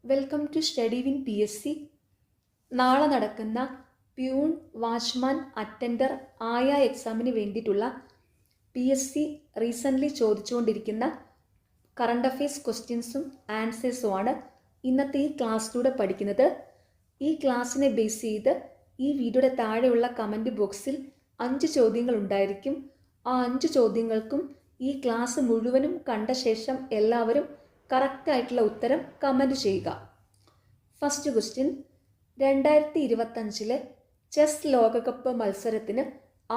Welcome to study win PSC. നാളെ നടക്കുന്ന peon, watchman, attender ആയ എക്സാമിന് വേണ്ടിയിട്ടുള്ള PSC റീസെൻ്റ്ലി ചോദിച്ചുകൊണ്ടിരിക്കുന്ന കറണ്ട് അഫെയർസ് ക്വസ്റ്റ്യൻസും ആൻസേഴ്സുമാണ് ഇന്നത്തെ ഈ ക്ലാസ്സിലൂടെ പഠിക്കുന്നത്. ഈ ക്ലാസ്സിനെ ബേസ് ചെയ്ത് ഈ വീഡിയോയുടെ താഴെയുള്ള കമൻറ്റ് ബോക്സിൽ 5 ചോദ്യങ്ങൾ ഉണ്ടായിരിക്കും. ആ 5 ചോദ്യങ്ങൾക്കും ഈ ക്ലാസ് മുഴുവനും കണ്ട ശേഷം എല്ലാവരും കറക്റ്റായിട്ടുള്ള ഉത്തരം കമൻറ്റ് ചെയ്യുക. ഫസ്റ്റ് ക്വസ്റ്റ്യൻ, 2025 ചെസ് ലോകകപ്പ് മത്സരത്തിന്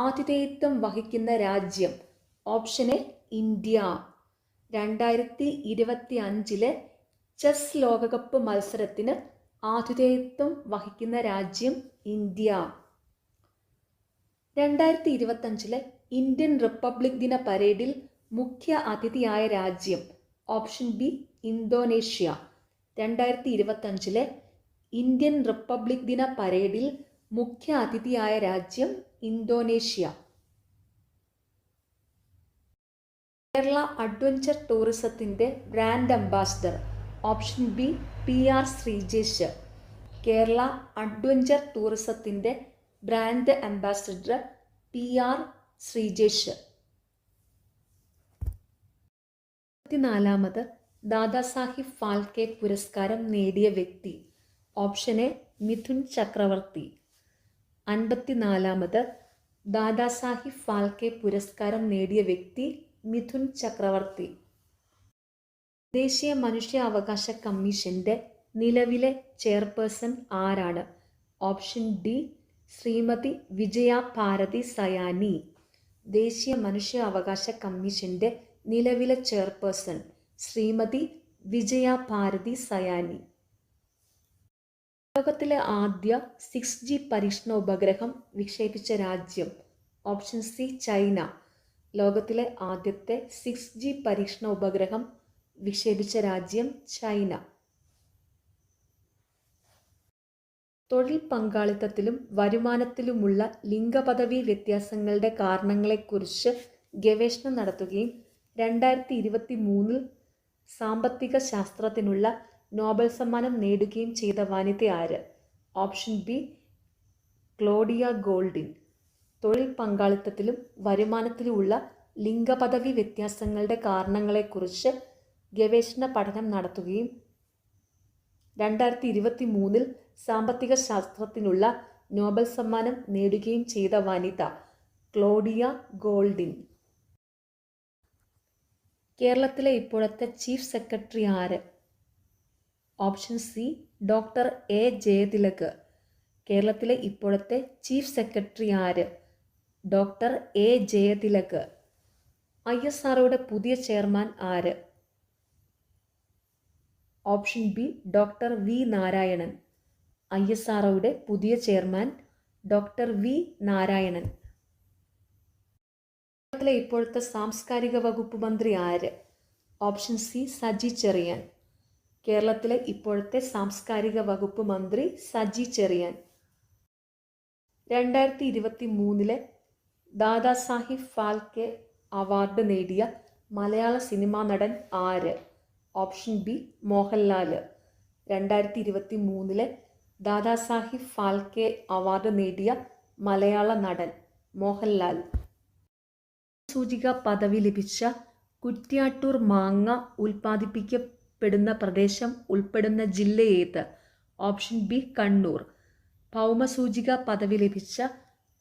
ആതിഥേയത്വം വഹിക്കുന്ന രാജ്യം. Option A India. 2025 ചെസ് ലോകകപ്പ് മത്സരത്തിന് ആതിഥേയത്വം വഹിക്കുന്ന രാജ്യം ഇന്ത്യ. 2025 ഇന്ത്യൻ റിപ്പബ്ലിക് ദിന പരേഡിൽ മുഖ്യ അതിഥിയായ രാജ്യം. Option B Indonesia. 2025 Indian republic ദിന പരേഡിൽ മുഖ്യ അതിഥിയായ രാജ്യം ഇന്തോനേഷ്യ. കേരള അഡ്വഞ്ചർ ടൂറിസത്തിൻ്റെ brand ambassador. Option B PR Sreejesh. Kerala adventure ടൂറിസത്തിൻ്റെ ബ്രാൻഡ് അംബാസിഡർ PR ശ്രീജേഷ്. 54ാമത് ദാദാസാഹിബ് ഫാൽക്കെ പുരസ്കാരം നേടിയ വ്യക്തി. ഓപ്ഷൻ എ മിഥുൻ ചക്രവർത്തി. 54ാമത് ദാദാസാഹിബ് ഫാൽക്കെ പുരസ്കാരം നേടിയ വ്യക്തി മിഥുൻ ചക്രവർത്തി. ദേശീയ മനുഷ്യാവകാശ കമ്മീഷൻ്റെ നിലവിലെ ചെയർപേഴ്സൺ ആരാണ്? ഓപ്ഷൻ ഡി ശ്രീമതി വിജയ ഭാരതി സയാനി. ദേശീയ മനുഷ്യാവകാശ കമ്മീഷൻ്റെ നിലവിലെ ചെയർപേഴ്സൺ ശ്രീമതി വിജയ ഭാരതി സയാനി. ലോകത്തിലെ ആദ്യ 6G പരീക്ഷണ ഉപഗ്രഹം വിക്ഷേപിച്ച രാജ്യം. Option C China. ലോകത്തിലെ ആദ്യത്തെ 6G പരീക്ഷണ ഉപഗ്രഹം വിക്ഷേപിച്ച രാജ്യം ചൈന. തൊഴിൽ പങ്കാളിത്തത്തിലും വരുമാനത്തിലുമുള്ള ലിംഗപദവി വ്യത്യാസങ്ങളുടെ കാരണങ്ങളെക്കുറിച്ച് ഗവേഷണം നടത്തുകയും 2023 സാമ്പത്തിക ശാസ്ത്രത്തിനുള്ള നോബൽ സമ്മാനം നേടുകയും ചെയ്ത വനിത ആര്? Option B Claudia Goldin. തൊഴിൽ പങ്കാളിത്തത്തിലും വരുമാനത്തിലുമുള്ള ലിംഗപദവി വ്യത്യാസങ്ങളുടെ കാരണങ്ങളെക്കുറിച്ച് ഗവേഷണ പഠനം നടത്തുകയും 2023 സാമ്പത്തിക ശാസ്ത്രത്തിനുള്ള നോബൽ സമ്മാനം നേടുകയും ചെയ്ത വനിത ക്ലോഡിയ ഗോൾഡിൻ. കേരളത്തിലെ ഇപ്പോഴത്തെ ചീഫ് സെക്രട്ടറി ആര്? Option C doctor A Jayathilak. കേരളത്തിലെ ഇപ്പോഴത്തെ ചീഫ് സെക്രട്ടറി ആര്? Doctor A Jayathilak. ISROയുടെ പുതിയ ചെയർമാൻ ആര്? Option B doctor V Narayanan. ISROയുടെ പുതിയ ചെയർമാൻ ഡോക്ടർ വി നാരായണൻ. കേരളത്തിലെ ഇപ്പോഴത്തെ സാംസ്കാരിക വകുപ്പ് മന്ത്രി ആര്? Option C Saji Cheriyan. കേരളത്തിലെ ഇപ്പോഴത്തെ സാംസ്കാരിക വകുപ്പ് മന്ത്രി സജി ചെറിയാൻ. 2023 ദാദാസാഹിബ് ഫാൽക്കെ അവാർഡ് നേടിയ മലയാള സിനിമാ നടൻ ആര്? Option B Mohanlal. 2023 Dadasaheb Phalke award നേടിയ മലയാള നടൻ മോഹൻലാൽ. സൂചിക പദവി ലഭിച്ച കുറ്റ്യാട്ടൂർ മാങ്ങ ഉൽപ്പാദിപ്പിക്കപ്പെടുന്ന പ്രദേശം ഉൾപ്പെടുന്ന ജില്ല ഏത്? Option B Kannur. ഭൗമസൂചിക പദവി ലഭിച്ച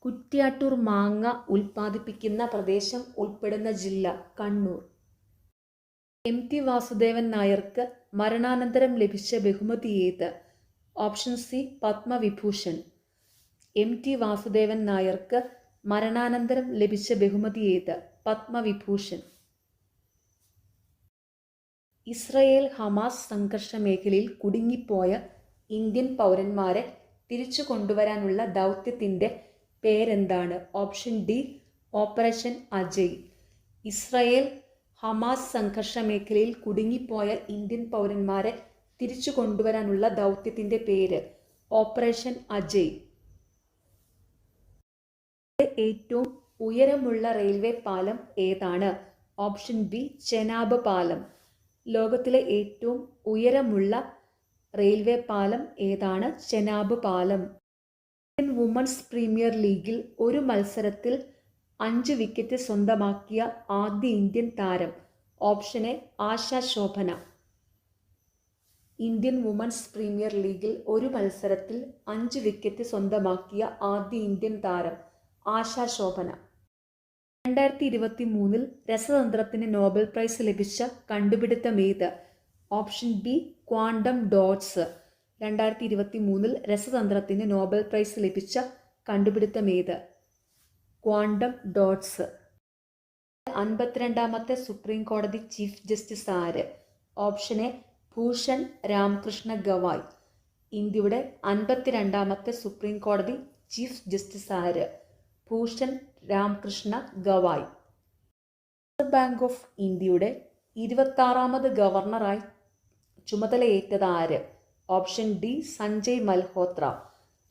കുറ്റ്യാട്ടൂർ മാങ്ങ ഉൽപ്പാദിപ്പിക്കുന്ന പ്രദേശം ഉൾപ്പെടുന്ന ജില്ല കണ്ണൂർ. MT വാസുദേവൻ നായർക്ക് മരണാനന്തരം ലഭിച്ച ബഹുമതി ഏത്? Option C Padma Vibhushan. MT Vasudevan നായർക്ക് മരണാനന്തരം ലഭിച്ച ബഹുമതി ഏത്? പത്മവിഭൂഷൺ. ഇസ്രയേൽ ഹമാസ് സംഘർഷ മേഖലയിൽ കുടുങ്ങിപ്പോയ ഇന്ത്യൻ പൗരന്മാരെ തിരിച്ചു കൊണ്ടുവരാനുള്ള ദൗത്യത്തിൻ്റെ പേരെന്താണ്? Option D operation Ajay. Israel Hamas സംഘർഷ മേഖലയിൽ കുടുങ്ങിപ്പോയ ഇന്ത്യൻ പൗരന്മാരെ തിരിച്ചു കൊണ്ടുവരാനുള്ള ദൗത്യത്തിൻ്റെ പേര് ഓപ്പറേഷൻ അജയ്. ഏറ്റവും ഉയരമുള്ള റെയിൽവേ പാലം ഏതാണ്? ഓപ്ഷൻ ബി ചെനാബ് പാലം. ലോകത്തിലെ ഏറ്റവും ഉയരമുള്ള റെയിൽവേ പാലം ഏതാണ്? ചെനാബ് പാലം. ഇന്ത്യൻ വുമൺസ് പ്രീമിയർ ലീഗിൽ ഒരു മത്സരത്തിൽ 5 വിക്കറ്റ് സ്വന്തമാക്കിയ ആദ്യ ഇന്ത്യൻ താരം. Option A Asha Sobhana. Indian women's premier ലീഗിൽ ഒരു മത്സരത്തിൽ 5 വിക്കറ്റ് സ്വന്തമാക്കിയ ആദ്യ ഇന്ത്യൻ താരം ആശ ശോഭന. 2023 രസതന്ത്രത്തിന് നോബൽ പ്രൈസ് ലഭിച്ച കണ്ടുപിടുത്തമേത്? Option B quantum dots. 2023 രസതന്ത്രത്തിന് നോബൽ പ്രൈസ് ലഭിച്ച കണ്ടുപിടുത്തമേത്? Quantum dots. 52ാമത്തെ സുപ്രീം കോടതി ചീഫ് ജസ്റ്റിസ് ആര്? Option A Bhushan Ramakrishna Gavai. ഇന്ത്യയുടെ 52ാമത്തെ സുപ്രീം കോടതി ചീഫ് ജസ്റ്റിസ് ആര്? Bhushan Ramakrishna Gavai. Reserve bank of ഇന്ത്യയുടെ 26ാമത് ഗവർണറായി ചുമതലയേറ്റത് ആര്? Option D Sanjay Malhotra.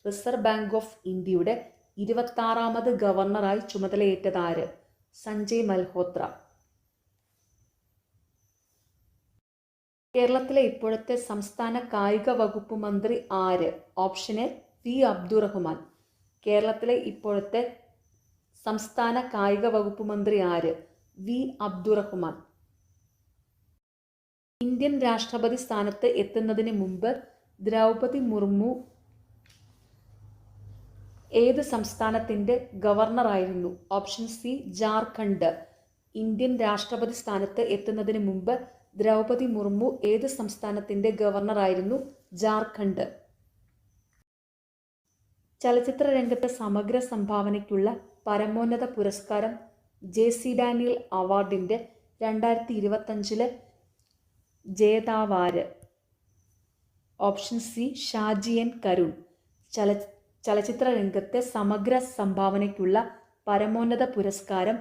Reserve bank of ഇന്ത്യയുടെ 26ാമത് ഗവർണറായി ചുമതലയേറ്റത് ആര്? സഞ്ജയ് മൽഹോത്ര. കേരളത്തിലെ ഇപ്പോഴത്തെ സംസ്ഥാന കായിക വകുപ്പ് മന്ത്രി ആര്? Option A V Abdurahman. കേരളത്തിലെ ഇപ്പോഴത്തെ സംസ്ഥാന കായിക വകുപ്പ് മന്ത്രി ആര്? വി അബ്ദുറഹ്മാൻ. ഇന്ത്യൻ രാഷ്ട്രപതി സ്ഥാനത്ത് എത്തുന്നതിന് മുമ്പ് ദ്രൗപദി മുർമു ഏത് സംസ്ഥാനത്തിൻ്റെ ഗവർണറായിരുന്നു? Option C Jharkhand. ഇന്ത്യൻ രാഷ്ട്രപതി സ്ഥാനത്ത് എത്തുന്നതിന് മുമ്പ് ദ്രൗപദി മുർമു ഏത് സംസ്ഥാനത്തിൻ്റെ ഗവർണറായിരുന്നു? ജാർഖണ്ഡ്. ചലച്ചിത്ര രംഗത്തെ സമഗ്ര സംഭാവനയ്ക്കുള്ള പരമോന്നത പുരസ്കാരം ജെ.സി. ഡാനിയൽ അവാർഡിൻ്റെ 2025 ജേതാവാര്? Option C Shaji N Karun. ചലച്ചിത്ര രംഗത്തെ സമഗ്ര സംഭാവനയ്ക്കുള്ള പരമോന്നത പുരസ്കാരം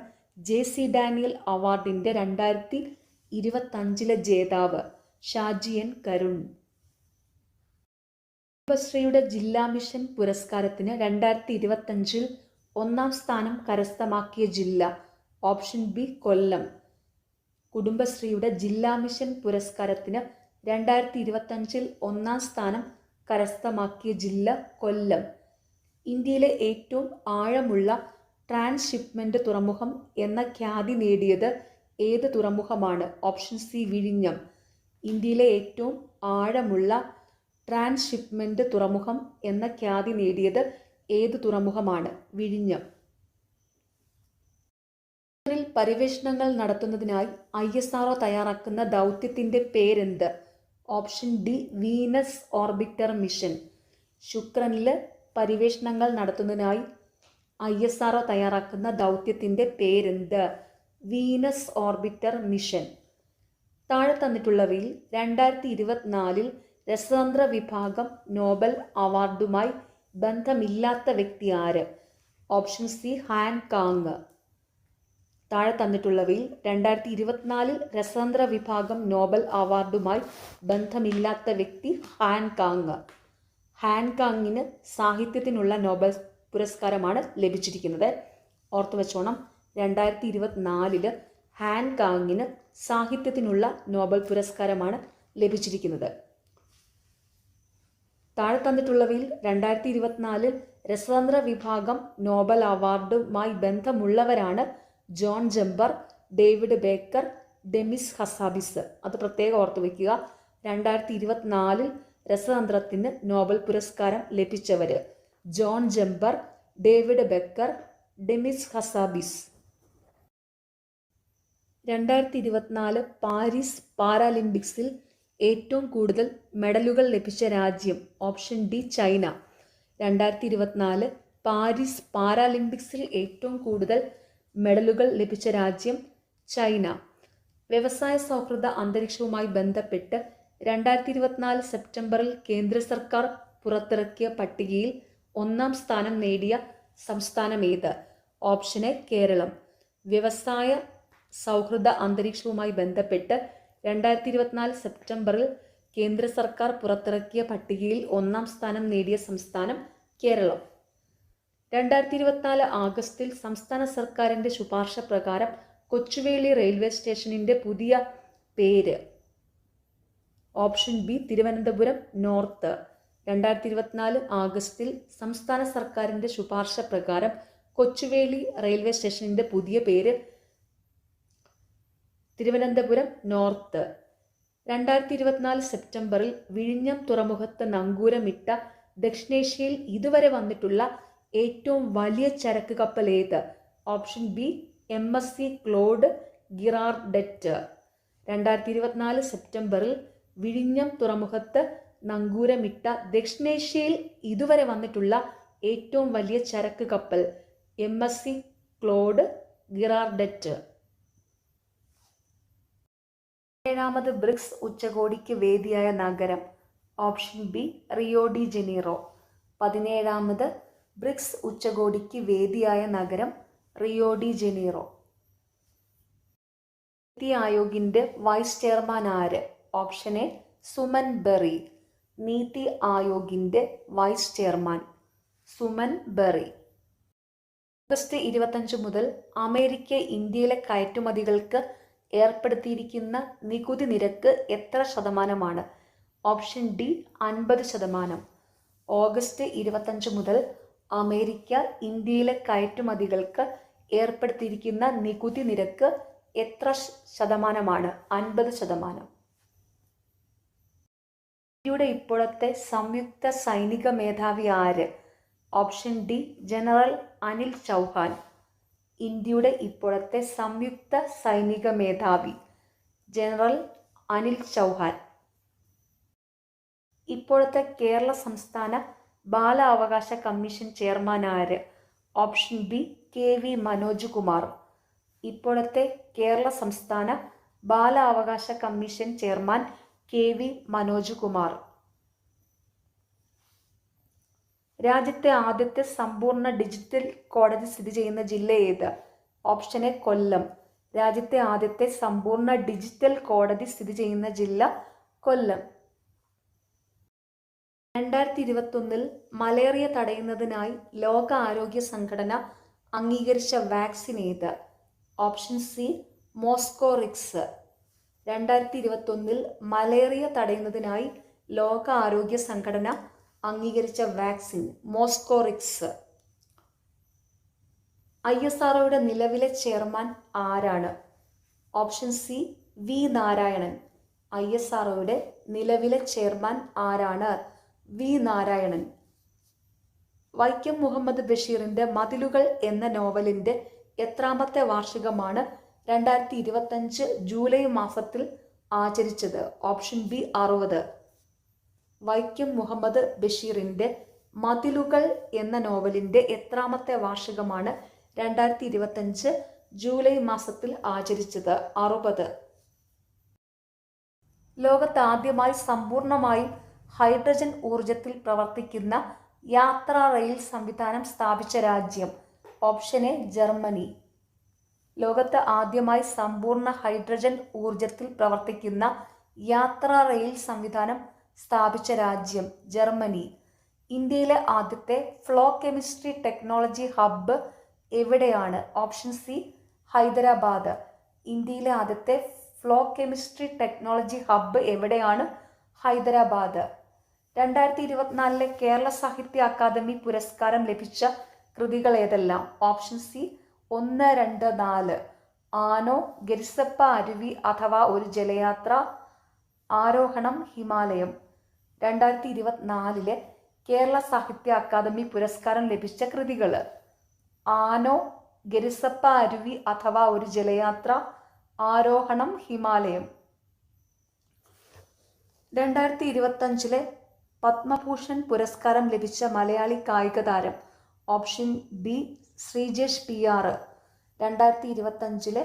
ജെ.സി. ഡാനിയൽ അവാർഡിൻ്റെ 2025 ജേതാവ് ഷാജി എൻ കരുൺ. കുടുംബശ്രീയുടെ ജില്ലാ മിഷൻ പുരസ്കാരത്തിന് 2025 1ാം സ്ഥാനം കരസ്ഥമാക്കിയ ജില്ല? ഓപ്ഷൻ ബി കൊല്ലം. കുടുംബശ്രീയുടെ ജില്ലാ മിഷൻ പുരസ്കാരത്തിന് 2025 1ാം സ്ഥാനം കരസ്ഥമാക്കിയ ജില്ല കൊല്ലം. ഇന്ത്യയിലെ ഏറ്റവും ആഴമുള്ള ട്രാൻസ്ഷിപ്മെന്റ് തുറമുഖം എന്ന ഖ്യാതി നേടിയത് ഏത് തുറമുഖമാണ്? ഓപ്ഷൻ സി വിഴിഞ്ഞം. ഇന്ത്യയിലെ ഏറ്റവും ആഴമുള്ള ട്രാൻസ്ഷിപ്മെന്റ് തുറമുഖം എന്ന ഖ്യാതി നേടിയത് ഏത് തുറമുഖമാണ്? വിഴിഞ്ഞം. പര്യവേഷണങ്ങൾ നടത്തുന്നതിനായി ISRO തയ്യാറാക്കുന്ന ദൗത്യത്തിൻ്റെ പേരെന്ത്? Option D Venus orbiter mission. ശുക്രനിൽ പര്യവേഷണങ്ങൾ നടത്തുന്നതിനായി ISRO തയ്യാറാക്കുന്ന ദൗത്യത്തിൻ്റെ പേരെന്ത്? Venus orbiter mission. താഴെ തന്നിട്ടുള്ളവയിൽ 2024 രസതന്ത്ര വിഭാഗം നോബൽ അവാർഡുമായി ബന്ധമില്ലാത്ത വ്യക്തി ആര്? Option C Han Kang. താഴെ തന്നിട്ടുള്ളവയിൽ 2024 രസതന്ത്ര വിഭാഗം നോബൽ അവാർഡുമായി ബന്ധമില്ലാത്ത വ്യക്തി ഹാൻ കാങ്. ഹാൻ കാങ്ങിന് സാഹിത്യത്തിനുള്ള നോബൽ പുരസ്കാരമാണ് ലഭിച്ചിരിക്കുന്നത്. ഓർത്തു വെച്ചോണം, 2024 ഹാൻ കാങ്ങിന് സാഹിത്യത്തിനുള്ള നോബൽ പുരസ്കാരമാണ് ലഭിച്ചിരിക്കുന്നത്. താഴെ തന്നിട്ടുള്ളവയിൽ 2024 രസതന്ത്ര വിഭാഗം നോബൽ അവാർഡുമായി ബന്ധമുള്ളവരാണ് John Jumper, David Baker, Demis Hassabis. അത് പ്രത്യേകം ഓർത്തു വയ്ക്കുക. 2024 രസതന്ത്രത്തിന് നോബൽ പുരസ്കാരം ലഭിച്ചവർ John Jumper, David Baker, Demis Hassabis. 2024 Paris പാരാലിമ്പിക്സിൽ ഏറ്റവും കൂടുതൽ മെഡലുകൾ ലഭിച്ച രാജ്യം? Option D China. 2024 പാരീസ് പാരാലിമ്പിക്സിൽ ഏറ്റവും കൂടുതൽ മെഡലുകൾ ലഭിച്ച രാജ്യം ചൈന. വ്യവസായ സൗഹൃദ അന്തരീക്ഷവുമായി ബന്ധപ്പെട്ട് 2024 സെപ്റ്റംബറിൽ കേന്ദ്ര സർക്കാർ പുറത്തിറക്കിയ പട്ടികയിൽ 1ാം സ്ഥാനം നേടിയ സംസ്ഥാനമേത്? Option A Keralam. വ്യവസായ സൗഹൃദ അന്തരീക്ഷവുമായി ബന്ധപ്പെട്ട് 2024 സെപ്റ്റംബറിൽ കേന്ദ്ര സർക്കാർ പുറത്തിറക്കിയ പട്ടികയിൽ 1ാം സ്ഥാനം നേടിയ സംസ്ഥാനം കേരളം. 2024 ആഗസ്റ്റിൽ സംസ്ഥാന സർക്കാരിൻ്റെ ശുപാർശ പ്രകാരം കൊച്ചുവേളി റെയിൽവേ സ്റ്റേഷനിൻ്റെ പുതിയ പേര്? Option B Thiruvananthapuram north. 2024 ആഗസ്റ്റിൽ സംസ്ഥാന സർക്കാരിൻ്റെ ശുപാർശ പ്രകാരം കൊച്ചുവേളി റെയിൽവേ സ്റ്റേഷനിൻ്റെ പുതിയ പേര് തിരുവനന്തപുരം നോർത്ത്. 2024 സെപ്റ്റംബറിൽ വിഴിഞ്ഞം തുറമുഖത്ത് നങ്കൂരമിട്ട ദക്ഷിണേഷ്യയിൽ ഇതുവരെ വന്നിട്ടുള്ള ഏറ്റവും വലിയ ചരക്ക് കപ്പൽ ഏത്? Option B MSC Claude Girardet. 2024 സെപ്റ്റംബറിൽ വിഴിഞ്ഞം തുറമുഖത്ത് നങ്കൂരമിട്ട ദക്ഷിണേഷ്യയിൽ ഇതുവരെ വന്നിട്ടുള്ള ഏറ്റവും വലിയ ചരക്ക് കപ്പൽ MSC ക്ലോഡ് ഗിറാർഡെറ്റ്. 17ാമത് ബ്രിക്സ് ഉച്ചകോടിക്ക് വേദിയായ നഗരം? Option B Rio de Janeiro. 17ാമത് ബ്രിക്സ് ഉച്ചകോടിക്ക് വേദിയായ നഗരം റിയോ ഡി ജനീറോ. നീതി ആയോഗിൻ്റെ വൈസ് ചെയർമാൻ ആര്? Option A Suman Bery. നീതി ആയോഗിൻ്റെ vice chairman Suman Bery. August 25 മുതൽ അമേരിക്ക ഇന്ത്യയിലെ കയറ്റുമതികൾക്ക് ഏർപ്പെടുത്തിയിരിക്കുന്ന നികുതി നിരക്ക് എത്ര ശതമാനമാണ്? Option D 50%. ഓഗസ്റ്റ് 25 മുതൽ അമേരിക്ക ഇന്ത്യയിലെ കയറ്റുമതികൾക്ക് ഏർപ്പെടുത്തിയിരിക്കുന്ന നികുതി നിരക്ക് എത്ര ശതമാനമാണ്? 50%. ഇന്ത്യയുടെ ഇപ്പോഴത്തെ സംയുക്ത സൈനിക മേധാവി ആര്? Option D general Anil Chauhan. ഇന്ത്യയുടെ ഇപ്പോഴത്തെ സംയുക്ത സൈനിക മേധാവി ജനറൽ അനിൽ ചൗഹാൻ. ഇപ്പോഴത്തെ കേരള സംസ്ഥാന ബാലാവകാശ കമ്മീഷൻ ചെയർമാൻ ആര്? Option B KV Manoj Kumar. ഇപ്പോഴത്തെ കേരള സംസ്ഥാന ബാലാവകാശ commission chairman KV Manoj Kumar. രാജ്യത്തെ ആദ്യത്തെ സമ്പൂർണ്ണ ഡിജിറ്റൽ കോടതി സ്ഥിതി ചെയ്യുന്ന ജില്ല ഏത്? ഓപ്ഷൻ എ കൊല്ലം. രാജ്യത്തെ ആദ്യത്തെ സമ്പൂർണ്ണ ഡിജിറ്റൽ കോടതി സ്ഥിതി ചെയ്യുന്ന ജില്ല കൊല്ലം. 2021 മലേറിയ തടയുന്നതിനായി ലോക ആരോഗ്യ സംഘടന അംഗീകരിച്ച വാക്സിൻ ഏത്? Option C മോസ്കോറിക്സ്. 2021 മലേറിയ തടയുന്നതിനായി ലോക ആരോഗ്യ സംഘടന അംഗീകരിച്ച വാക്സിൻ മോസ്കോറിക്സ്. ISROയുടെ നിലവിലെ ചെയർമാൻ ആരാണ്? Option C V Narayanan. ISROയുടെ നിലവിലെ ചെയർമാൻ ആരാണ്? വി നാരായണൻ. വൈക്കം മുഹമ്മദ് ബഷീറിൻ്റെ മതിലുകൾ എന്ന നോവലിൻ്റെ എത്രാമത്തെ വാർഷികമാണ് 2025 ജൂലൈ മാസത്തിൽ ആചരിച്ചത്? Option B 60. വൈക്കം മുഹമ്മദ് ബഷീറിൻ്റെ മതിലുകൾ എന്ന നോവലിൻ്റെ എത്രാമത്തെ വാർഷികമാണ് 2025 ജൂലൈ മാസത്തിൽ ആചരിച്ചത്? 60. ലോകത്ത് ആദ്യമായി സമ്പൂർണമായും ഹൈഡ്രജൻ ഊർജത്തിൽ പ്രവർത്തിക്കുന്ന യാത്രാ റെയിൽ സംവിധാനം സ്ഥാപിച്ച രാജ്യം? Option A Germany. ലോകത്ത് ആദ്യമായി സമ്പൂർണ്ണ ഹൈഡ്രജൻ ഊർജത്തിൽ പ്രവർത്തിക്കുന്ന യാത്രാ റെയിൽ സംവിധാനം സ്ഥാപിച്ച രാജ്യം ജർമ്മനി. ഇന്ത്യയിലെ ആദ്യത്തെ ഫ്ലോ കെമിസ്ട്രി ടെക്നോളജി ഹബ്ബ് എവിടെയാണ്? Option C Hyderabad. ഇന്ത്യയിലെ ആദ്യത്തെ ഫ്ലോ കെമിസ്ട്രി ടെക്നോളജി ഹബ്ബ് എവിടെയാണ്? ഹൈദരാബാദ്. 2024 കേരള സാഹിത്യ അക്കാദമി പുരസ്കാരം ലഭിച്ച കൃതികൾ ഏതെല്ലാം? Option C 1, 2, 4. ആനോ, ഗരിസപ്പ അരുവി അഥവാ ഒരു ജലയാത്ര, ആരോഹണം, ഹിമാലയം. 2024 കേരള സാഹിത്യ അക്കാദമി പുരസ്കാരം ലഭിച്ച കൃതികൾ: ആനോ, ഗരിസപ്പ അരുവി അഥവാ ഒരു ജലയാത്ര, ആരോഹണം, ഹിമാലയം. 2025 പത്മഭൂഷൺ പുരസ്കാരം ലഭിച്ച മലയാളി കായിക താരം? Option B Sreejesh PR. 2025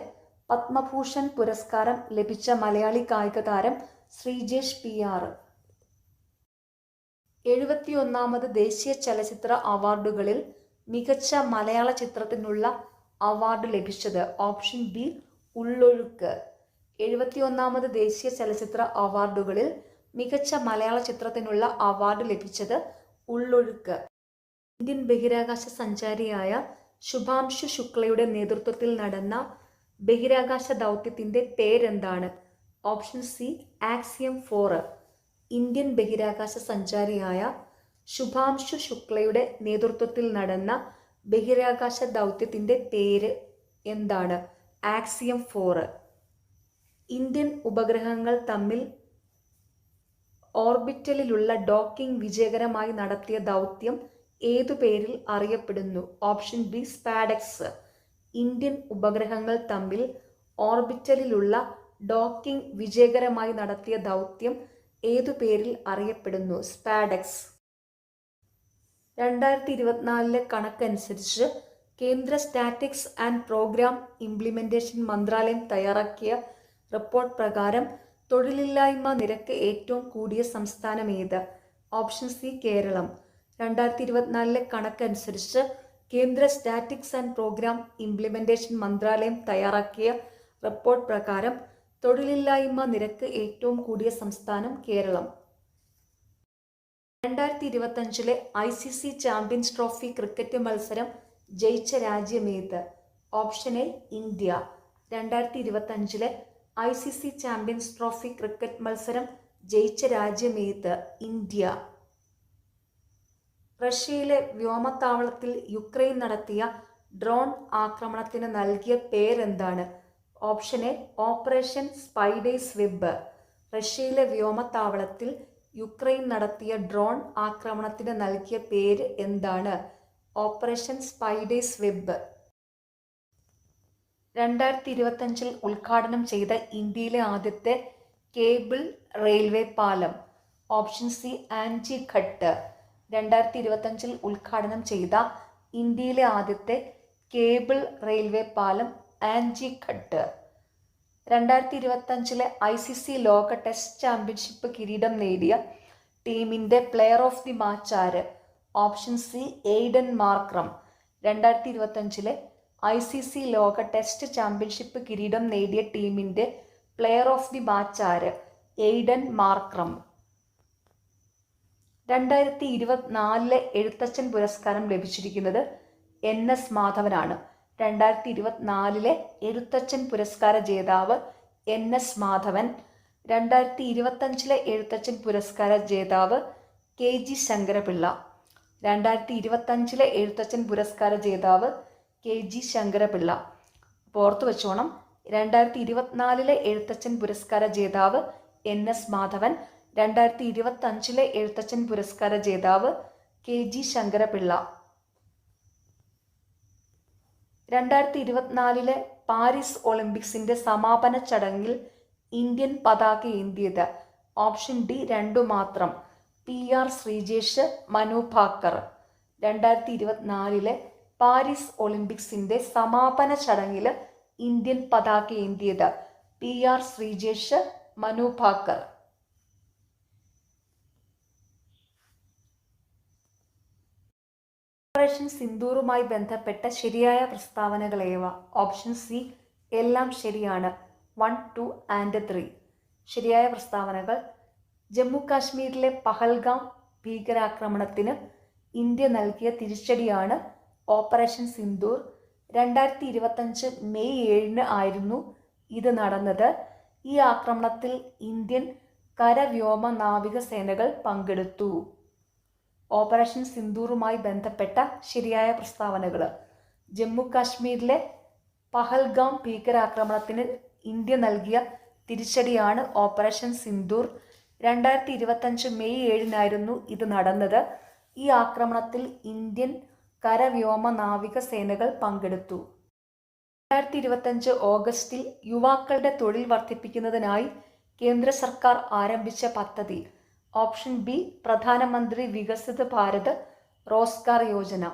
Padma Bhushan പുരസ്കാരം ലഭിച്ച മലയാളി കായിക താരം ശ്രീജേഷ് PR. 71ാമത് ദേശീയ ചലച്ചിത്ര അവാർഡുകളിൽ മികച്ച മലയാള ചിത്രത്തിനുള്ള അവാർഡ് ലഭിച്ചത്? Option B Ullozhukku. 71ാമത് ദേശീയ ചലച്ചിത്ര അവാർഡുകളിൽ മികച്ച മലയാള ചിത്രത്തിനുള്ള അവാർഡ് ലഭിച്ചത് ഉള്ളൊഴുക്ക്. ഇന്ത്യൻ ബഹിരാകാശ സഞ്ചാരിയായ ശുഭാംശു ശുക്ലയുടെ നേതൃത്വത്തിൽ നടന്ന ബഹിരാകാശ ദൗത്യത്തിൻ്റെ പേരെന്താണ്? Option C axiom 4. ഇന്ത്യൻ ബഹിരാകാശ സഞ്ചാരിയായ ശുഭാംശു ശുക്ലയുടെ നേതൃത്വത്തിൽ നടന്ന ബഹിരാകാശ ദൗത്യത്തിൻ്റെ പേര് എന്താണ്? ആക്സിയം 4. ഇന്ത്യൻ ഉപഗ്രഹങ്ങൾ തമ്മിൽ ഓർബിറ്റലിലുള്ള ഡോക്കിംഗ് വിജയകരമായി നടത്തിയ ദൗത്യം ഏതു പേരിൽ അറിയപ്പെടുന്നു? Option B SpaDeX. ഇന്ത്യൻ ഉപഗ്രഹങ്ങൾ തമ്മിൽ ഓർബിറ്റലിലുള്ള ഡോക്കിംഗ് വിജയകരമായി നടത്തിയ ദൗത്യം ഏതു പേരിൽ അറിയപ്പെടുന്നു? സ്പാഡെക്സ്. 2024 കണക്കനുസരിച്ച് കേന്ദ്ര സ്റ്റാറ്റിക്സ് ആൻഡ് പ്രോഗ്രാം ഇംപ്ലിമെന്റേഷൻ മന്ത്രാലയം തയ്യാറാക്കിയ റിപ്പോർട്ട് പ്രകാരം തൊഴിലില്ലായ്മ നിരക്ക് ഏറ്റവും കൂടിയ സംസ്ഥാനം ഏത്? Option C Keralam. 2024 കണക്കനുസരിച്ച് കേന്ദ്ര സ്റ്റാറ്റിക്സ് ആൻഡ് പ്രോഗ്രാം ഇംപ്ലിമെന്റേഷൻ മന്ത്രാലയം തയ്യാറാക്കിയ റിപ്പോർട്ട് പ്രകാരം തൊഴിലില്ലായ്മ നിരക്ക് ഏറ്റവും കൂടിയ സംസ്ഥാനം Keralam. 2025 ICC champions trophy cricket മത്സരം ജയിച്ച രാജ്യമേത്? Option A India. 2025 ICC champions trophy cricket മത്സരം ജയിച്ച രാജ്യമേത്? ഇന്ത്യ. റഷ്യയിലെ വ്യോമത്താവളത്തിൽ യുക്രൈൻ നടത്തിയ ഡ്രോൺ ആക്രമണത്തിന് നൽകിയ പേരെന്താണ്? Option A operation spiders web. റഷ്യയിലെ വ്യോമത്താവളത്തിൽ യുക്രൈൻ നടത്തിയ ഡ്രോൺ ആക്രമണത്തിന് നൽകിയ പേര് എന്താണ്? Operation spiders web. 2025 ഉദ്ഘാടനം ചെയ്ത ഇന്ത്യയിലെ ആദ്യത്തെ കേബിൾ റെയിൽവേ പാലം? Option C Anji Ghat. 2025 ഉദ്ഘാടനം ചെയ്ത ഇന്ത്യയിലെ ആദ്യത്തെ കേബിൾ റെയിൽവേ പാലം ആൻജി ഘട്ട്. 2025 ICC ലോക ടെസ്റ്റ് ചാമ്പ്യൻഷിപ്പ് കിരീടം നേടിയ ടീമിൻ്റെ പ്ലെയർ ഓഫ് ദി മാച്ച് ആര്? Option C Aiden Markram. 2025 ICC ലോക ടെസ്റ്റ് ചാമ്പ്യൻഷിപ്പ് കിരീടം നേടിയ ടീമിൻ്റെ പ്ലെയർ ഓഫ് ദി മാച്ച് ആര്? Aiden Markram. 2024 എഴുത്തച്ഛൻ പുരസ്കാരം ലഭിച്ചിരിക്കുന്നത് NS മാധവനാണ്. 2024 എഴുത്തച്ഛൻ പുരസ്കാര ജേതാവ് NS മാധവൻ. 2025 എഴുത്തച്ഛൻ പുരസ്കാര ജേതാവ് KG ശങ്കരപിള്ള. 2025 എഴുത്തച്ഛൻ പുരസ്കാര ജേതാവ് KG ശങ്കരപിള്ള. അപ്പോൾ ഓർത്തു വെച്ചോണം, 2024 എഴുത്തച്ഛൻ പുരസ്കാര ജേതാവ് NS മാധവൻ. 2025 എഴുത്തച്ഛൻ പുരസ്കാര ജേതാവ് KG ശങ്കരപിള്ള. 2024 പാരീസ് ഒളിമ്പിക്സിന്റെ സമാപന ചടങ്ങിൽ ഇന്ത്യൻ പതാക ഏന്തിയത്? ഓപ്ഷൻ ഡി 2 മാത്രം. PR ശ്രീജേഷ്, മനു ഭാക്കർ. 2024 പാരീസ് ഒളിമ്പിക്സിന്റെ സമാപന ചടങ്ങിൽ ഇന്ത്യൻ പതാക ഏന്തിയത്? PR ശ്രീജേഷ്, മനു ഭാക്കർ. ഓപ്പറേഷൻ സിന്ദൂറുമായി ബന്ധപ്പെട്ട ശരിയായ പ്രസ്താവനകൾ ഏവ? ഓപ്ഷൻ സി എല്ലാം ശരിയാണ്. 1, 2 ആൻഡ് 3. ശരിയായ പ്രസ്താവനകൾ: ജമ്മു കാശ്മീരിലെ പഹൽഗാം ഭീകരാക്രമണത്തിന് ഇന്ത്യ നൽകിയ തിരിച്ചടിയാണ് ഓപ്പറേഷൻ സിന്ദൂർ. 2025 മെയ് 7 ആയിരുന്നു ഇത് നടന്നത്. ഈ ആക്രമണത്തിൽ ഇന്ത്യൻ കര, വ്യോമ, നാവിക സേനകൾ പങ്കെടുത്തു. ഓപ്പറേഷൻ സിന്ദൂറുമായി ബന്ധപ്പെട്ട ശരിയായ പ്രസ്താവനകൾ: ജമ്മു കാശ്മീരിലെ പഹൽഗാം ഭീകരാക്രമണത്തിന് ഇന്ത്യ നൽകിയ തിരിച്ചടിയാണ് ഓപ്പറേഷൻ സിന്ദൂർ. 2025 മെയ് 7 ഇത് നടന്നത്. ഈ ആക്രമണത്തിൽ ഇന്ത്യൻ കര, വ്യോമ, നാവിക സേനകൾ പങ്കെടുത്തു. 2025 ഓഗസ്റ്റിൽ യുവാക്കളുടെ തൊഴിൽ വർദ്ധിപ്പിക്കുന്നതിനായി കേന്ദ്ര സർക്കാർ ആരംഭിച്ച പദ്ധതി? ഓപ്ഷൻ ബി പ്രധാനമന്ത്രി വികസിത് ഭാരത് റോസ്ഗാർ യോജന.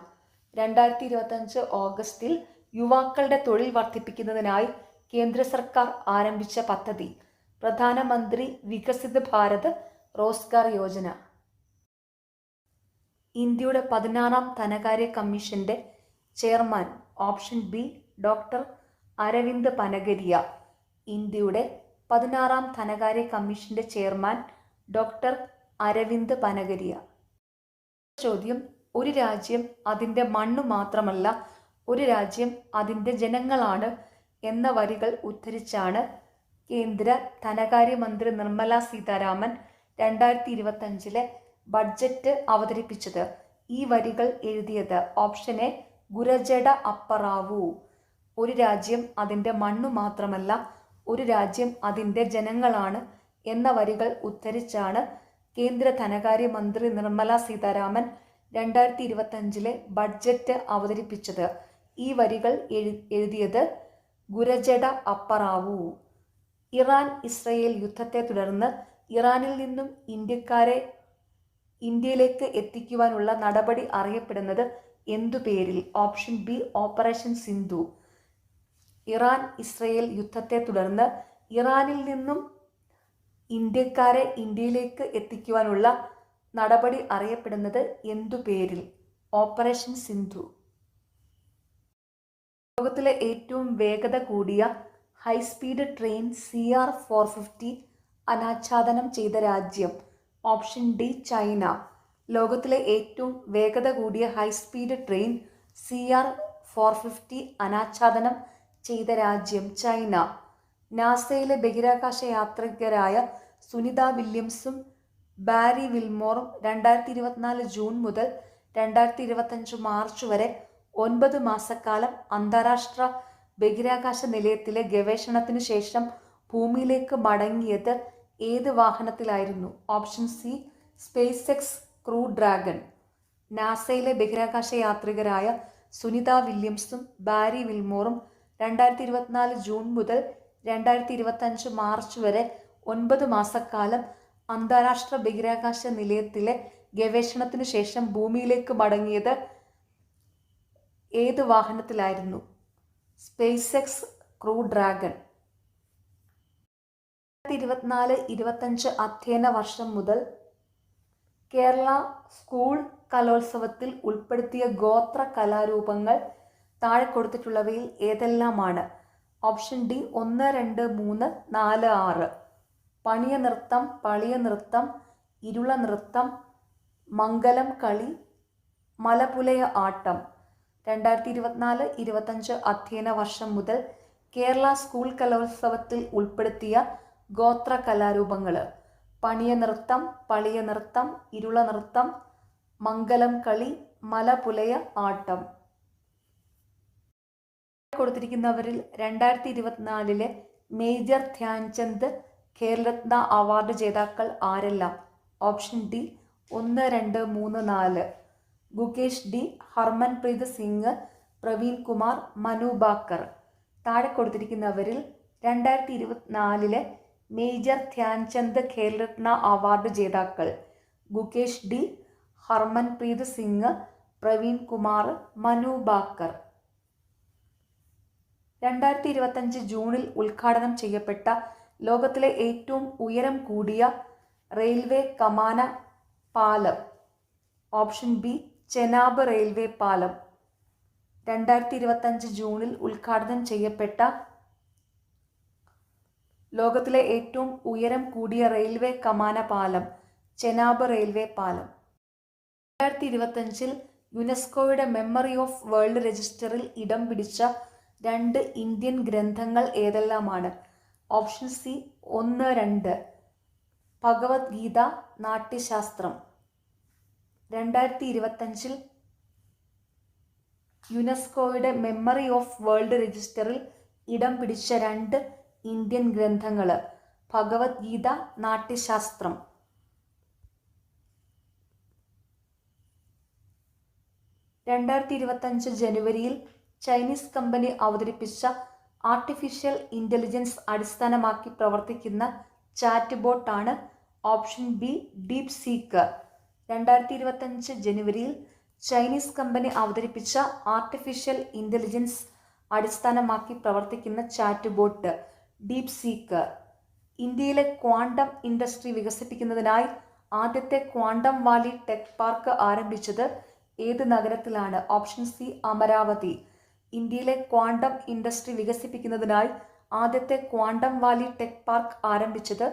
2025 ഓഗസ്റ്റിൽ യുവാക്കളുടെ തൊഴിൽ വർദ്ധിപ്പിക്കുന്നതിനായി കേന്ദ്ര സർക്കാർ ആരംഭിച്ച പദ്ധതി? പ്രധാനമന്ത്രി വികസിത് ഭാരത് റോസ്ഗാർ യോജന. ഇന്ത്യയുടെ 16ാം ധനകാര്യ കമ്മീഷന്റെ chairman? Option B doctor Arvind Panagariya. ഇന്ത്യയുടെ 16ാം ധനകാര്യ കമ്മീഷന്റെ ചെയർമാൻ ഡോക്ടർ അരവിന്ദ് പനഗരിയ. ചോദ്യം: ഒരു രാജ്യം അതിൻ്റെ മണ്ണ് മാത്രമല്ല, ഒരു രാജ്യം അതിൻ്റെ ജനങ്ങളാണ് എന്ന വരികൾ ഉദ്ധരിച്ചാണ് കേന്ദ്ര ധനകാര്യമന്ത്രി നിർമ്മല സീതാരാമൻ 2025 ബഡ്ജറ്റ് അവതരിപ്പിച്ചത്? ഈ വരികൾ എഴുതിയത്? Option A Gurajada Apparao. ഒരു രാജ്യം അതിൻ്റെ മണ്ണു മാത്രമല്ല, ഒരു രാജ്യം അതിൻ്റെ ജനങ്ങളാണ് എന്ന വരികൾ ഉദ്ധരിച്ചാണ് കേന്ദ്ര ധനകാര്യമന്ത്രി നിർമ്മല സീതാരാമൻ 2025 ബഡ്ജറ്റ് അവതരിപ്പിച്ചത്. ഈ വരികൾ എഴുതിയത് ഗുരജട അപ്പറാവു. ഇറാൻ ഇസ്രയേൽ യുദ്ധത്തെ തുടർന്ന് ഇറാനിൽ നിന്നും ഇന്ത്യക്കാരെ ഇന്ത്യയിലേക്ക് എത്തിക്കുവാനുള്ള നടപടി അറിയപ്പെടുന്നത് എന്തു പേരിൽ? Option B operation Sindhu. Iran Israel യുദ്ധത്തെ തുടർന്ന് ഇറാനിൽ നിന്നും ഇന്ത്യക്കാരെ ഇന്ത്യയിലേക്ക് എത്തിക്കുവാനുള്ള നടപടി അറിയപ്പെടുന്നത് എന്തു പേരിൽ? ഓപ്പറേഷൻ സിന്ധു. ലോകത്തിലെ ഏറ്റവും വേഗത കൂടിയ ഹൈസ്പീഡ് ട്രെയിൻ CR-450 അനാച്ഛാദനം ചെയ്ത രാജ്യം? Option D China. ലോകത്തിലെ ഏറ്റവും വേഗത കൂടിയ ഹൈസ്പീഡ് ട്രെയിൻ CR-450 അനാച്ഛാദനം ചെയ്ത രാജ്യം ചൈന. നാസയിലെ ബഹിരാകാശ യാത്രികരായ സുനിത വില്യംസും ബാരി വിൽമോറും 2024 ജൂൺ മുതൽ 2025 മാർച്ച് വരെ 9 മാസക്കാലം അന്താരാഷ്ട്ര ബഹിരാകാശ നിലയത്തിലെ ഗവേഷണത്തിനു ശേഷം ഭൂമിയിലേക്ക് മടങ്ങിയത് ഏത് വാഹനത്തിലായിരുന്നു? Option C SpaceX crew dragon. നാസയിലെ ബഹിരാകാശ യാത്രികരായ സുനിത വില്യംസും ബാരി വിൽമോറും 2024 ജൂൺ മുതൽ 2025 മാർച്ച് വരെ 9 മാസക്കാലം അന്താരാഷ്ട്ര ബഹിരാകാശ നിലയത്തിലെ ഗവേഷണത്തിനു ശേഷം ഭൂമിയിലേക്ക് മടങ്ങിയത് ഏത് വാഹനത്തിലായിരുന്നു? SpaceX crew dragon. 2024-25 അധ്യയന വർഷം മുതൽ കേരള സ്കൂൾ കലോത്സവത്തിൽ ഉൾപ്പെടുത്തിയ ഗോത്ര കലാരൂപങ്ങൾ താഴെ കൊടുത്തിട്ടുള്ളവയിൽ ഏതെല്ലാമാണ്? Option D 1, 2, 3, 4, 6. പണിയ നൃത്തം, പളിയ നൃത്തം, ഇരുള നൃത്തം, മംഗലം കളി, മലപുലയ ആട്ടം. 2024-25 അധ്യയന വർഷം മുതൽ കേരള സ്കൂൾ കലോത്സവത്തിൽ ഉൾപ്പെടുത്തിയ ഗോത്ര കലാരൂപങ്ങൾ: പണിയ നൃത്തം, പളിയ നൃത്തം, ഇരുള നൃത്തം, മംഗലം കളി, മലപുലയ ആട്ടം. കൊടുത്തിരിക്കുന്നവരിൽ 2024 മേജർ ധ്യാൻചന്ദ് ഖേൽരത്ന അവാർഡ് ജേതാക്കൾ ആരെല്ലാം? Option D 1, 2, 3, 4. Gukesh D, Harmanpreet Singh, Praveen Kumar, Manu Bhaker. താഴെ കൊടുത്തിരിക്കുന്നവരിൽ 2024 മേജർ ധ്യാൻചന്ദ് ഖേൽരത്ന അവാർഡ് ജേതാക്കൾ: ഗുകേഷ് ഡി, ഹർമൻപ്രീത് സിംഗ്, പ്രവീൺ കുമാർ, മനു ബാക്കർ. 2025 ജൂണിൽ ഉദ്ഘാടനം ചെയ്യപ്പെട്ട ലോകത്തിലെ ഏറ്റവും ഉയരം കൂടിയ റെയിൽവേ കമാന പാലം? ഓപ്ഷൻ ബി ചെനാബ് റെയിൽവേ പാലം. 2025 ജൂണിൽ ഉദ്ഘാടനം ചെയ്യപ്പെട്ട ലോകത്തിലെ ഏറ്റവും ഉയരം കൂടിയ റെയിൽവേ കമാന പാലം ചെനാബ് റെയിൽവേ പാലം. 2025 യുനെസ്കോയുടെ മെമ്മറി ഓഫ് വേൾഡ് രജിസ്റ്ററിൽ ഇടം പിടിച്ച 2 ഇന്ത്യൻ ഗ്രന്ഥങ്ങൾ ഏതെല്ലാമാണ്? Option C 1, 2. ഭഗവത്ഗീത, നാട്യശാസ്ത്രം. 2025 യുനെസ്കോയുടെ മെമ്മറി ഓഫ് വേൾഡ് രജിസ്റ്ററിൽ ഇടം പിടിച്ച 2 ഇന്ത്യൻ ഗ്രന്ഥങ്ങൾ: ഭഗവത്ഗീത, നാട്യശാസ്ത്രം. 2025 ജനുവരിയിൽ ചൈനീസ് കമ്പനി അവതരിപ്പിച്ച ആർട്ടിഫിഷ്യൽ ഇൻ്റലിജൻസ് അടിസ്ഥാനമാക്കി പ്രവർത്തിക്കുന്ന ചാറ്റ് ബോട്ടാണ് ഓപ്ഷൻ ബി ഡീപ് സീക്ക്. 2025 ജനുവരിയിൽ ചൈനീസ് കമ്പനി അവതരിപ്പിച്ച ആർട്ടിഫിഷ്യൽ ഇൻ്റലിജൻസ് അടിസ്ഥാനമാക്കി പ്രവർത്തിക്കുന്ന ചാറ്റ് ബോട്ട് ഡീപ് സീക്ക്. ഇന്ത്യയിലെ ക്വാണ്ടം ഇൻഡസ്ട്രി വികസിപ്പിക്കുന്നതിനായി ആദ്യത്തെ ക്വാണ്ടം വാലി ടെക് പാർക്ക് ആരംഭിച്ചത് ഏത് നഗരത്തിലാണ്? Option C Amaravati. ഇന്ത്യയിലെ ക്വാണ്ടം ഇൻഡസ്ട്രി വികസിപ്പിക്കുന്നതിനായി ആദ്യത്തെ ക്വാണ്ടം വാലി ടെക് പാർക്ക് ആരംഭിച്ചത്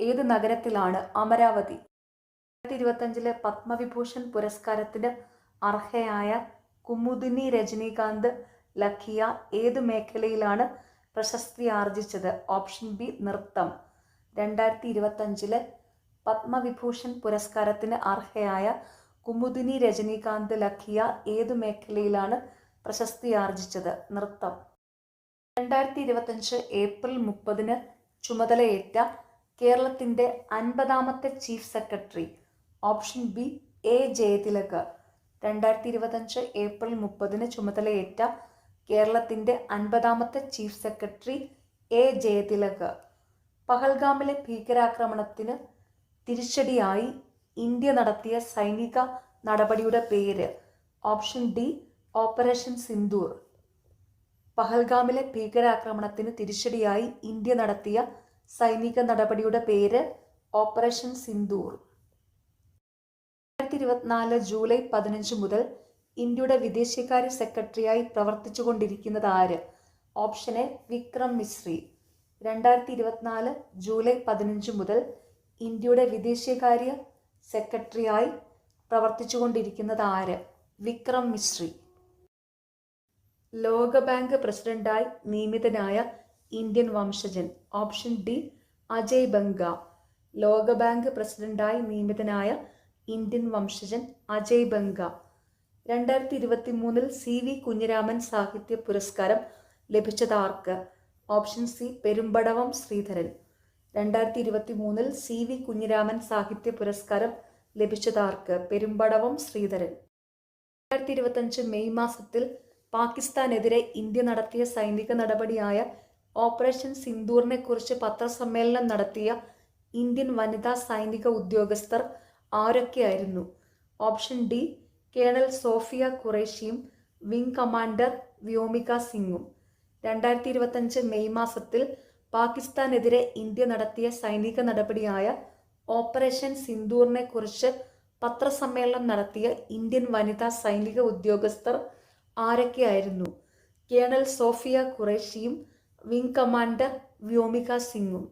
ഏത് നഗരത്തിലാണ്? അമരാവതി. 2025 പത്മവിഭൂഷൺ പുരസ്കാരത്തിന് അർഹയായ കുമുദിനി രജനീകാന്ത് ലഖിയ ഏതു മേഖലയിലാണ് പ്രശസ്തി ആർജിച്ചത്? ഓപ്ഷൻ ബി നൃത്തം. 2025 പത്മവിഭൂഷൺ പുരസ്കാരത്തിന് അർഹയായ കുമുദിനി രജനീകാന്ത് ലഖിയ ഏതു മേഖലയിലാണ് പ്രശസ്തിയാർജിച്ചത്? നൃത്തം. 2025 ഏപ്രിൽ 30 ചുമതലയേറ്റ കേരളത്തിൻ്റെ 50ാമത്തെ chief secretary? Option B A Jayathilak. 2025 April 30 ചുമതലയേറ്റ കേരളത്തിൻ്റെ 50ാമത്തെ ചീഫ് സെക്രട്ടറി എ ജയതിലക്. പഹൽഗാമിലെ ഭീകരാക്രമണത്തിന് തിരിച്ചടിയായി ഇന്ത്യ നടത്തിയ സൈനിക നടപടിയുടെ പേര്? Option D operation Sindoor. പഹൽഗാമിലെ ഭീകരാക്രമണത്തിന് തിരിച്ചടിയായി ഇന്ത്യ നടത്തിയ സൈനിക നടപടിയുടെ പേര് ഓപ്പറേഷൻ സിന്ദൂർ. 2024 ജൂലൈ 15 മുതൽ ഇന്ത്യയുടെ വിദേശകാര്യ സെക്രട്ടറിയായി പ്രവർത്തിച്ചുകൊണ്ടിരിക്കുന്നത് ആര്? Option A Vikram Misri. 2024 July 15 മുതൽ ഇന്ത്യയുടെ വിദേശകാര്യ സെക്രട്ടറിയായി പ്രവർത്തിച്ചുകൊണ്ടിരിക്കുന്നത് ആര്? വിക്രം മിശ്രി. ലോകബാങ്ക് പ്രസിഡന്റായി നിയമിതനായ ഇന്ത്യൻ വംശജൻ? Option D Ajay Banga. ലോകബാങ്ക് പ്രസിഡന്റായി നിയമിതനായ ഇന്ത്യൻ വംശജൻ അജയ് ബംഗ. 2023 സി വി കുഞ്ഞിരാമൻ സാഹിത്യ പുരസ്കാരം ലഭിച്ചത് ആർക്ക്? Option C Perumbadavam Sreedharan. 2023 C V Kunhiraman സാഹിത്യ പുരസ്കാരം ലഭിച്ചത് ആർക്ക്? പെരുമ്പടവം ശ്രീധരൻ. 2025 മെയ് മാസത്തിൽ പാകിസ്ഥാനെതിരെ ഇന്ത്യ നടത്തിയ സൈനിക നടപടിയായ ഓപ്പറേഷൻ സിന്ദൂറിനെ കുറിച്ച് പത്രസമ്മേളനം നടത്തിയ ഇന്ത്യൻ വനിതാ സൈനിക ഉദ്യോഗസ്ഥർ ആരൊക്കെയായിരുന്നു? ഓപ്ഷൻ ഡി കേണൽ സോഫിയ ഖുറേഷിയും വിംഗ് കമാൻഡർ വ്യോമിക സിംഗും. 2025 മെയ് മാസത്തിൽ പാകിസ്ഥാനെതിരെ ഇന്ത്യ നടത്തിയ സൈനിക നടപടിയായ ഓപ്പറേഷൻ സിന്ദൂറിനെ കുറിച്ച് പത്രസമ്മേളനം നടത്തിയ ഇന്ത്യൻ വനിതാ സൈനിക ഉദ്യോഗസ്ഥർ ആരൊക്കെയായിരുന്നു? കേണൽ സോഫിയ ഖുറേഷിയും വിംഗ് കമാൻഡർ വ്യോമിക സിംഗും.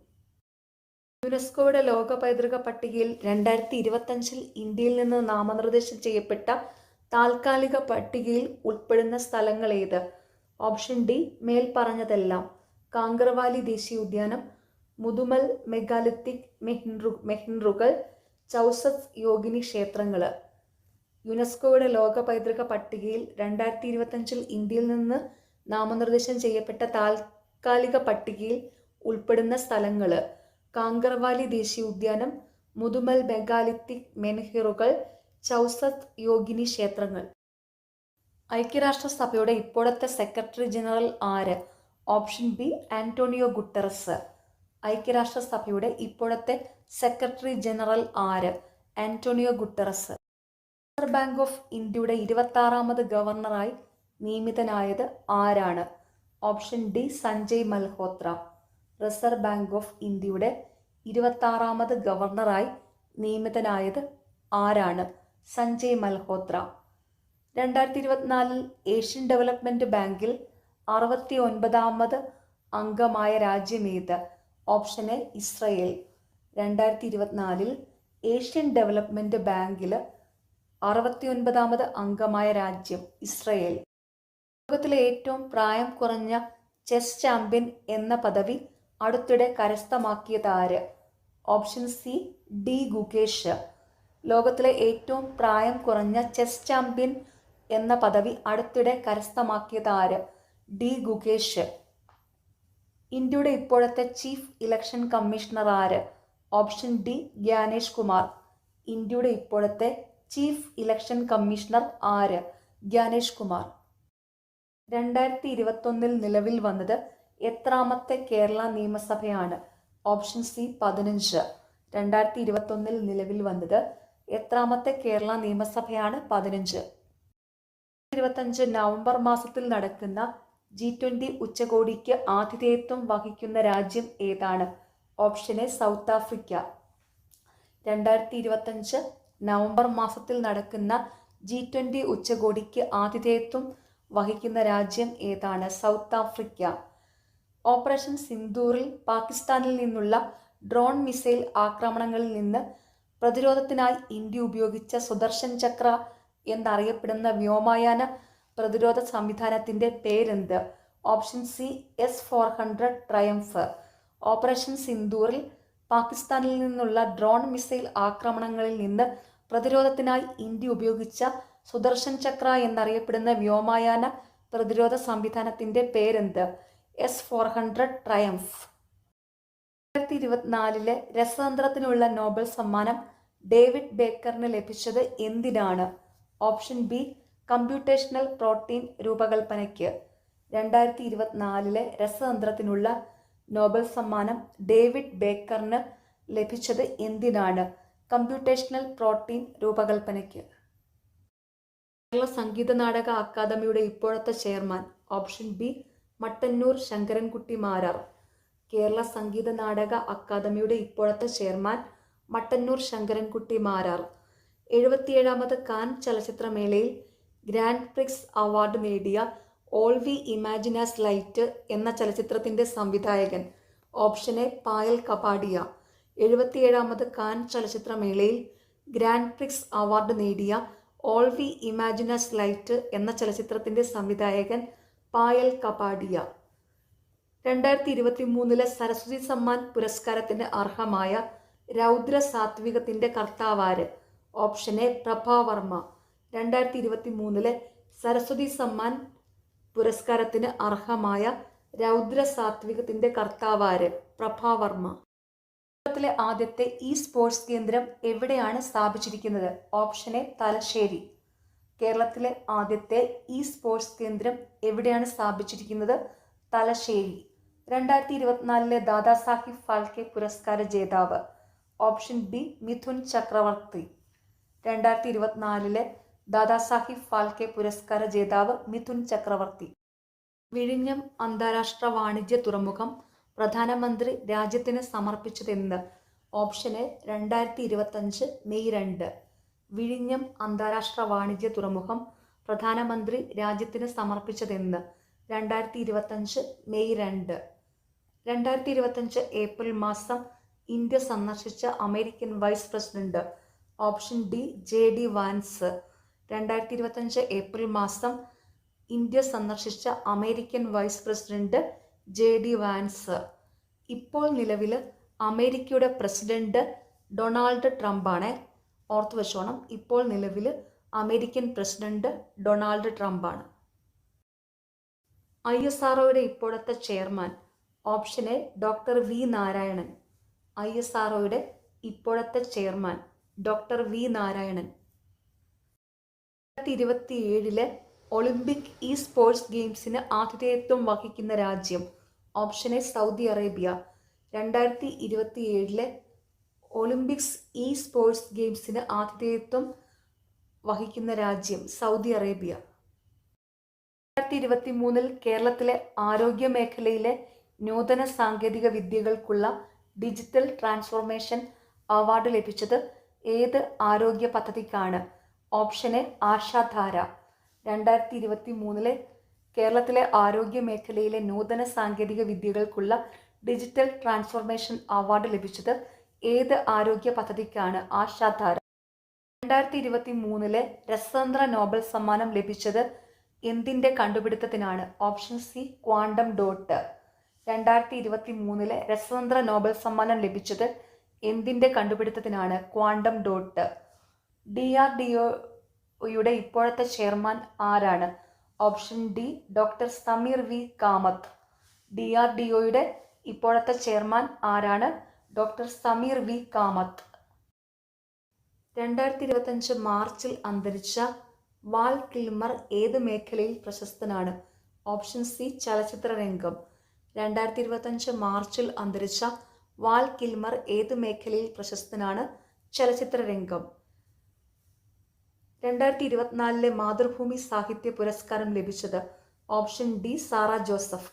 യുനെസ്കോയുടെ ലോക പൈതൃക പട്ടികയിൽ 2025 ഇന്ത്യയിൽ നിന്ന് നാമനിർദ്ദേശം ചെയ്യപ്പെട്ട താൽക്കാലിക പട്ടികയിൽ ഉൾപ്പെടുന്ന സ്ഥലങ്ങൾ ഏത്? Option D മേൽപ്പറഞ്ഞതെല്ലാം. കാങ്കർവാലി ദേശീയോദ്യാനം, മുതുമൽ മെഗാലിത്തിക് മെഹ്റിൻറുകൾ, ചൗസത്ത് യോഗിനി ക്ഷേത്രങ്ങൾ. യുനെസ്കോയുടെ ലോക പൈതൃക പട്ടികയിൽ 2025 ഇന്ത്യയിൽ നിന്ന് നാമനിർദ്ദേശം ചെയ്യപ്പെട്ട താൽക്കാലിക പട്ടികയിൽ ഉൾപ്പെടുന്ന സ്ഥലങ്ങൾ: കാങ്കർവാലി ദേശീയോദ്യാനം, മുതുമൽ മെഗാലിത്തിക് മെൻഹിറുകൾ, ചൗസത്ത് യോഗിനി ക്ഷേത്രങ്ങൾ. ഐക്യരാഷ്ട്രസഭയുടെ ഇപ്പോഴത്തെ സെക്രട്ടറി ജനറൽ ആര്? Option B Antonio Guterres. ഐക്യരാഷ്ട്രസഭയുടെ ഇപ്പോഴത്തെ സെക്രട്ടറി ജനറൽ ആര്? Antonio Guterres. Reserve bank of ഇന്ത്യയുടെ 26ാമത് ഗവർണറായി നിയമിതനായത് ആരാണ്? Option D Sanjay Malhotra. Reserve bank of ഇന്ത്യയുടെ 26ാമത് ഗവർണറായി നിയമിതനായത് ആരാണ്? സഞ്ജയ് മൽഹോത്ര. 2024 ഏഷ്യൻ ഡെവലപ്മെന്റ് ബാങ്കിൽ 69ാമത് അംഗമായ രാജ്യമേത്? Option A Israel. 2024 Asian development ബാങ്കിൽ 69ാമത് അംഗമായ രാജ്യം ഇസ്രയേൽ. ലോകത്തിലെ ഏറ്റവും പ്രായം കുറഞ്ഞ ചെസ് ചാമ്പ്യൻ എന്ന പദവി അടുത്തിടെ കരസ്ഥമാക്കിയത് ആര്? Option C D Gukesh. ലോകത്തിലെ ഏറ്റവും പ്രായം കുറഞ്ഞ ചെസ് ചാമ്പ്യൻ എന്ന പദവി അടുത്തിടെ കരസ്ഥമാക്കിയത് ആര്? ഡി ഗുകേഷ്. ഇന്ത്യയുടെ ഇപ്പോഴത്തെ ചീഫ് ഇലക്ഷൻ കമ്മീഷണർ ആര്? Option D Gyanesh Kumar. ഇന്ത്യയുടെ ഇപ്പോഴത്തെ ചീഫ് ഇലക്ഷൻ കമ്മീഷണർ ആര്? ഗ്യാനേഷ് കുമാർ. 2021 നിലവിൽ വന്നത് എത്രാമത്തെ കേരള നിയമസഭയാണ്? Option C 15. 2021 നിലവിൽ വന്നത് എത്രാമത്തെ കേരള നിയമസഭയാണ്? 15. 2025 നവംബർ മാസത്തിൽ നടക്കുന്ന G20 ഉച്ചകോടിക്ക് ആതിഥേയത്വം വഹിക്കുന്ന രാജ്യം ഏതാണ്? Option A south Africa. 2025 November മാസത്തിൽ നടക്കുന്ന G20 ഉച്ചകോടിക്ക് ആതിഥേയത്വം വഹിക്കുന്ന രാജ്യം ഏതാണ്? South Africa. ഓപ്പറേഷൻ സിന്ദൂറിൽ പാകിസ്ഥാനിൽ നിന്നുള്ള ഡ്രോൺ മിസൈൽ ആക്രമണങ്ങളിൽ നിന്ന് പ്രതിരോധത്തിനായി ഇന്ത്യ ഉപയോഗിച്ച സുദർശൻ ചക്ര എന്നറിയപ്പെടുന്ന വ്യോമയാന പ്രതിരോധ സംവിധാനത്തിൻ്റെ പേരെന്ത്? Option C S-400 triumph. Operation സിന്ദൂറിൽ പാകിസ്ഥാനിൽ നിന്നുള്ള ഡ്രോൺ മിസൈൽ ആക്രമണങ്ങളിൽ നിന്ന് പ്രതിരോധത്തിനായി ഇന്ത്യ ഉപയോഗിച്ച സുദർശൻ ചക്ര എന്നറിയപ്പെടുന്ന വ്യോമയാന പ്രതിരോധ സംവിധാനത്തിന്റെ പേരെന്ത്? S-400 triumph. 2024 രസതന്ത്രത്തിനുള്ള നോബൽ സമ്മാനം ഡേവിഡ് ബേക്കറിന് ലഭിച്ചത് എന്തിനാണ്? ഓപ്ഷൻ ബി കമ്പ്യൂട്ടേഷണൽ പ്രോട്ടീൻ രൂപകൽപ്പനയ്ക്ക്. 2024 രസതന്ത്രത്തിനുള്ള നോബൽ സമ്മാനം ഡേവിഡ് ബേക്കറിന് ലഭിച്ചത് എന്തിനാണ്? കമ്പ്യൂട്ടേഷണൽ പ്രോട്ടീൻ രൂപകൽപ്പനയ്ക്ക്. കേരള സംഗീത നാടക അക്കാദമിയുടെ ഇപ്പോഴത്തെ chairman. Option B Mattannur Sankarankutty Marar. Kerala സംഗീത നാടക അക്കാദമിയുടെ ഇപ്പോഴത്തെ ചെയർമാൻ മട്ടന്നൂർ ശങ്കരൻകുട്ടി മാരാർ. 77ാമത് കാൻ ചലച്ചിത്രമേളയിൽ ഗ്രാൻഡ് പ്രിക്സ് അവാർഡ് നേടിയ all we imagine as light എന്ന ചലച്ചിത്രത്തിന്റെ സംവിധായകൻ. Option A Payal Kapadia. 77ാമത് കാൻ ചലച്ചിത്രമേളയിൽ ഗ്രാൻഡ് പ്രിക്സ് അവാർഡ് നേടിയ all we imagine as light എന്ന ചലച്ചിത്രത്തിന്റെ സംവിധായകൻ പായൽ കപാഡിയ. 2023 സരസ്വതി സമ്മാൻ പുരസ്കാരത്തിന് അർഹമായ രൗദ്ര സാത്വികത്തിന്റെ കർത്താവാര്? Option A Prabha Varma. 2023 സരസ്വതി സമ്മാൻ പുരസ്കാരത്തിന് അർഹമായ രൗദ്ര സാത്വികത്തിന്റെ കർത്താവാര്? പ്രഭാവർമ്മ. കേരളത്തിലെ ആദ്യത്തെ ഇ സ്പോർട്സ് കേന്ദ്രം എവിടെയാണ് സ്ഥാപിച്ചിരിക്കുന്നത്? Option A Thalassery. കേരളത്തിലെ ആദ്യത്തെ ഇ സ്പോർട്സ് കേന്ദ്രം എവിടെയാണ് സ്ഥാപിച്ചിരിക്കുന്നത്? തലശ്ശേരി. 2024 ദാദാസാഹിബ് ഫാൽക്കെ പുരസ്കാര ജേതാവ്. ഓപ്ഷൻ ബി മിഥുൻ ചക്രവർത്തി. 2024 ദാദാസാഹിബ് ഫാൽക്കെ പുരസ്കാര ജേതാവ് മിഥുൻ ചക്രവർത്തി. വിഴിഞ്ഞം അന്താരാഷ്ട്ര വാണിജ്യ തുറമുഖം പ്രധാനമന്ത്രി രാജ്യത്തിന് സമർപ്പിച്ചതെന്ന്? Option A 2025 May 2. വിഴിഞ്ഞം അന്താരാഷ്ട്ര വാണിജ്യ തുറമുഖം പ്രധാനമന്ത്രി രാജ്യത്തിന് സമർപ്പിച്ചതെന്ന്? 2025 മെയ് 2. 2025 ഏപ്രിൽ മാസം ഇന്ത്യ സന്ദർശിച്ച American vice president. Option D JD Vance. 2025 April മാസം ഇന്ത്യ സന്ദർശിച്ച American vice president JD Vance. ഇപ്പോൾ നിലവിൽ അമേരിക്കയുടെ പ്രസിഡന്റ് ഡൊണാൾഡ് ട്രംപാണ്. ഓർത്തു വെച്ചോണം, ഇപ്പോൾ നിലവിൽ അമേരിക്കൻ പ്രസിഡന്റ് ഡൊണാൾഡ് ട്രംപാണ്. ISROയുടെ ഇപ്പോഴത്തെ chairman. Option A doctor V Narayanan. ISROയുടെ ഇപ്പോഴത്തെ chairman doctor V Narayanan. 2027 Olympic esports ഗെയിംസിന് ആതിഥേയത്വം വഹിക്കുന്ന രാജ്യം. Option A Saudi Arabia. 2027 Olympics esports ഗെയിംസിന് ആതിഥേയത്വം വഹിക്കുന്ന രാജ്യം സൗദി അറേബ്യ. 2023 കേരളത്തിലെ ആരോഗ്യ മേഖലയിലെ നൂതന സാങ്കേതിക വിദ്യകൾക്കുള്ള ഡിജിറ്റൽ ട്രാൻസ്ഫോർമേഷൻ അവാർഡ് ലഭിച്ചത് ഏത് ആരോഗ്യ പദ്ധതിക്കാണ്? Option A Ashadhara. 2023 കേരളത്തിലെ ആരോഗ്യ മേഖലയിലെ നൂതന സാങ്കേതിക വിദ്യകൾക്കുള്ള ഡിജിറ്റൽ ട്രാൻസ്ഫോർമേഷൻ അവാർഡ് ലഭിച്ചത് ഏത് ആരോഗ്യ പദ്ധതിക്കാണ്? ആശാധാര. 2023 രസതന്ത്ര നോബൽ സമ്മാനം ലഭിച്ചത് എന്തിന്റെ കണ്ടുപിടുത്തത്തിനാണ്? Option C quantum dot. 2023 രസതന്ത്ര നോബൽ സമ്മാനം ലഭിച്ചത് എന്തിന്റെ കണ്ടുപിടുത്തത്തിനാണ്? Quantum dot. DRDOയുടെ ഇപ്പോഴത്തെ ചെയർമാൻ ആരാണ്? Option D doctor Sameer V Kamat. DRDOയുടെ ഇപ്പോഴത്തെ ചെയർമാൻ ആരാണ്? Doctor Sameer V Kamath. 2025 മാർച്ചിൽ അന്തരിച്ച വാൽ കിൽമർ ഏത് മേഖലയിൽ പ്രശസ്തനാണ്? ഓപ്ഷൻ സി ചലച്ചിത്ര രംഗം. 2025 മാർച്ചിൽ അന്തരിച്ച വാൽ കിൽമർ ഏത് മേഖലയിൽ പ്രശസ്തനാണ്? ചലച്ചിത്ര രംഗം. 2024 മാതൃഭൂമി സാഹിത്യ പുരസ്കാരം ലഭിച്ചത്? Option D Sara Joseph.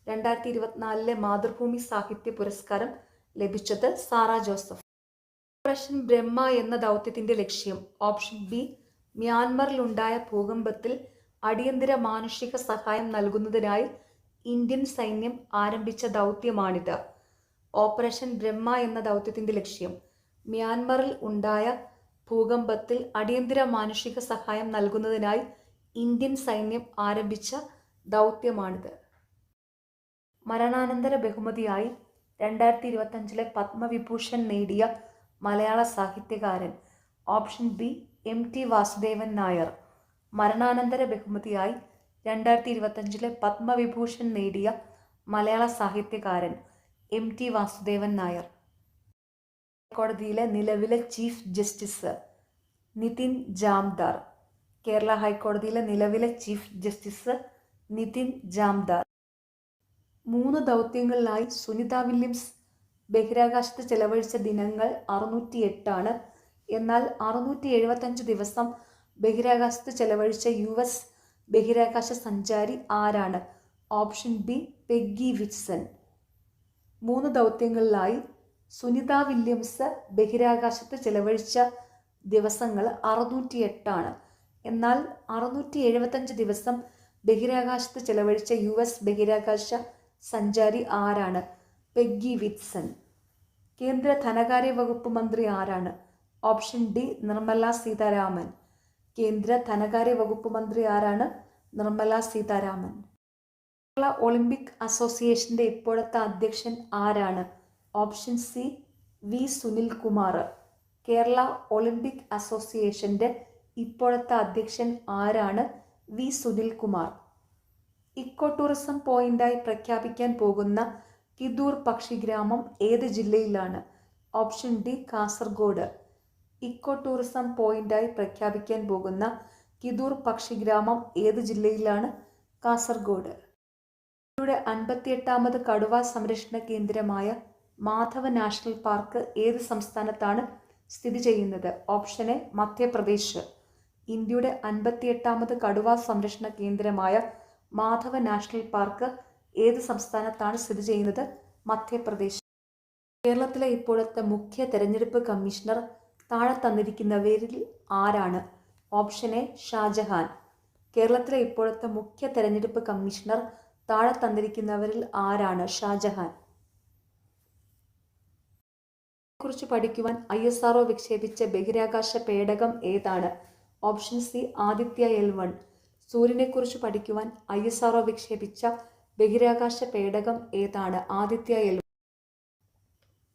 2024 മാതൃഭൂമി സാഹിത്യ പുരസ്കാരം ലഭിച്ചത് സാറ ജോസഫ്. ഓപ്പറേഷൻ ബ്രഹ്മ എന്ന ദൗത്യത്തിന്റെ ലക്ഷ്യം? ഓപ്ഷൻ ബി മ്യാൻമറിലുണ്ടായ ഭൂകമ്പത്തിൽ അടിയന്തര മാനുഷിക സഹായം നൽകുന്നതിനായി ഇന്ത്യൻ സൈന്യം ആരംഭിച്ച ദൗത്യമാണിത്. ഓപ്പറേഷൻ ബ്രഹ്മ എന്ന ദൗത്യത്തിന്റെ ലക്ഷ്യം മ്യാൻമറിൽ ഉണ്ടായ ഭൂകമ്പത്തിൽ അടിയന്തര മാനുഷിക സഹായം നൽകുന്നതിനായി ഇന്ത്യൻ സൈന്യം ആരംഭിച്ച ദൗത്യമാണിത്. മരണാനന്തര ബഹുമതിയായി 2025 പത്മവിഭൂഷൺ നേടിയ മലയാള സാഹിത്യകാരൻ? Option B MT Vasudevan Nair. മരണാനന്തര ബഹുമതിയായി 2025 പത്മവിഭൂഷൺ നേടിയ മലയാള സാഹിത്യകാരൻ MT വാസുദേവൻ നായർ. ഹൈക്കോടതിയിലെ നിലവിലെ ചീഫ് ജസ്റ്റിസ്? നിതിൻ ജാംദാർ. കേരള ഹൈക്കോടതിയിലെ നിലവിലെ ചീഫ് ജസ്റ്റിസ് നിതിൻ ജാംദാർ. 3 ദൗത്യങ്ങളിലായി സുനിത വില്യംസ് ബഹിരാകാശത്ത് ചെലവഴിച്ച ദിനങ്ങൾ 608 എന്നാൽ 675 ദിവസം ബഹിരാകാശത്ത് ചെലവഴിച്ച US ബഹിരാകാശ സഞ്ചാരി ആരാണ്? Option B Peggy Whitson. 3 ദൗത്യങ്ങളിലായി സുനിത വില്യംസ് ബഹിരാകാശത്ത് ചെലവഴിച്ച ദിവസങ്ങൾ 608 എന്നാൽ 675 ദിവസം ബഹിരാകാശത്ത് ചെലവഴിച്ച US ബഹിരാകാശ സഞ്ചാരി ആരാണ്? Peggy Whitson. കേന്ദ്ര ധനകാര്യ വകുപ്പ് മന്ത്രി ആരാണ്? Option D Nirmala Sitharaman. കേന്ദ്ര ധനകാര്യ വകുപ്പ് മന്ത്രി ആരാണ്? നിർമ്മല സീതാരാമൻ. കേരള ഒളിമ്പിക് അസോസിയേഷന്റെ ഇപ്പോഴത്തെ അധ്യക്ഷൻ ആരാണ്? Option C V Sunilkumar. Kerala Olympic അസോസിയേഷന്റെ ഇപ്പോഴത്തെ അധ്യക്ഷൻ ആരാണ്? വി സുനിൽകുമാർ. ഇക്കോ ടൂറിസം പോയിന്റായി പ്രഖ്യാപിക്കാൻ പോകുന്ന കിദൂർ പക്ഷിഗ്രാമം ഏത് ജില്ലയിലാണ്? Option D Kasaragod. Eco tourism പോയിന്റായി പ്രഖ്യാപിക്കാൻ പോകുന്ന കിദൂർ പക്ഷിഗ്രാമം ഏത് ജില്ലയിലാണ്? കാസർഗോഡ്. ഇന്ത്യയുടെ 58ാമത് കടുവ സംരക്ഷണ കേന്ദ്രമായ മാധവ നാഷണൽ പാർക്ക് ഏത് സംസ്ഥാനത്താണ് സ്ഥിതി ചെയ്യുന്നത്? Option A Madhya Pradesh. ഇന്ത്യയുടെ 58ാമത് കടുവ സംരക്ഷണ കേന്ദ്രമായ മാധവ നാഷണൽ പാർക്ക് ഏത് സംസ്ഥാനത്താണ് സ്ഥിതി ചെയ്യുന്നത്? മധ്യപ്രദേശ്. കേരളത്തിലെ ഇപ്പോഴത്തെ മുഖ്യ തെരഞ്ഞെടുപ്പ് കമ്മീഷണർ താഴെ തന്നിരിക്കുന്നവരിൽ ആരാണ്? Option A Shajahan. കേരളത്തിലെ ഇപ്പോഴത്തെ മുഖ്യ തെരഞ്ഞെടുപ്പ് കമ്മീഷണർ താഴെ തന്നിരിക്കുന്നവരിൽ ആരാണ്? ഷാജഹാൻ. കുറിച്ച് പഠിക്കുവാൻ ISRO വിക്ഷേപിച്ച ബഹിരാകാശ പേടകം ഏതാണ്? Option C Aditya L1. സൂര്യനെക്കുറിച്ച് പഠിക്കുവാൻ ISRO വിക്ഷേപിച്ച ബഹിരാകാശ പേടകം ഏതാണ്? ആദിത്യ L1.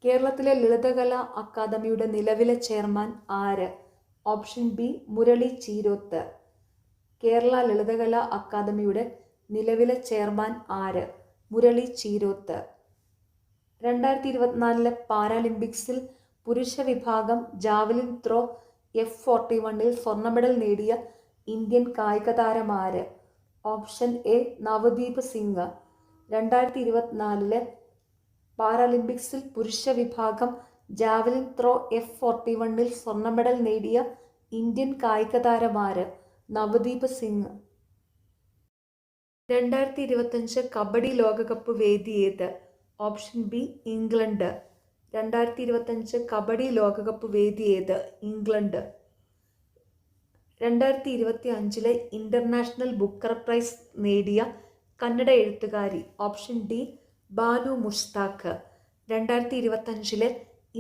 കേരളത്തിലെ ലളിതകലാ അക്കാദമിയുടെ നിലവിലെ ചെയർമാൻ ആര്? Option B Murali Cheeroth. കേരള ലളിതകലാ അക്കാദമിയുടെ നിലവിലെ ചെയർമാൻ ആര്? മുരളി ചീരോത്ത്. 2024 പാരാലിമ്പിക്സിൽ പുരുഷ വിഭാഗം ജാവലിൻ ത്രോ F41 സ്വർണ്ണ മെഡൽ നേടിയ ഇന്ത്യൻ കായിക താരമാര്? Option A Navdeep Singh. 2024 പാരാലിമ്പിക്സിൽ പുരുഷ വിഭാഗം ജാവലിൻ ത്രോ F41 സ്വർണ്ണ മെഡൽ നേടിയ ഇന്ത്യൻ കായിക താരമാര്? നവദീപ് സിംഗ്. 2025 കബഡി ലോകകപ്പ് വേദി ഏത്? Option B England. 2025 കബഡി ലോകകപ്പ് വേദി ഏത്? ഇംഗ്ലണ്ട്. 2025 ഇന്റർനാഷണൽ ബുക്കർ പ്രൈസ് നേടിയ കന്നഡ എഴുത്തുകാരി? Option D Banu Mushtaq. 2025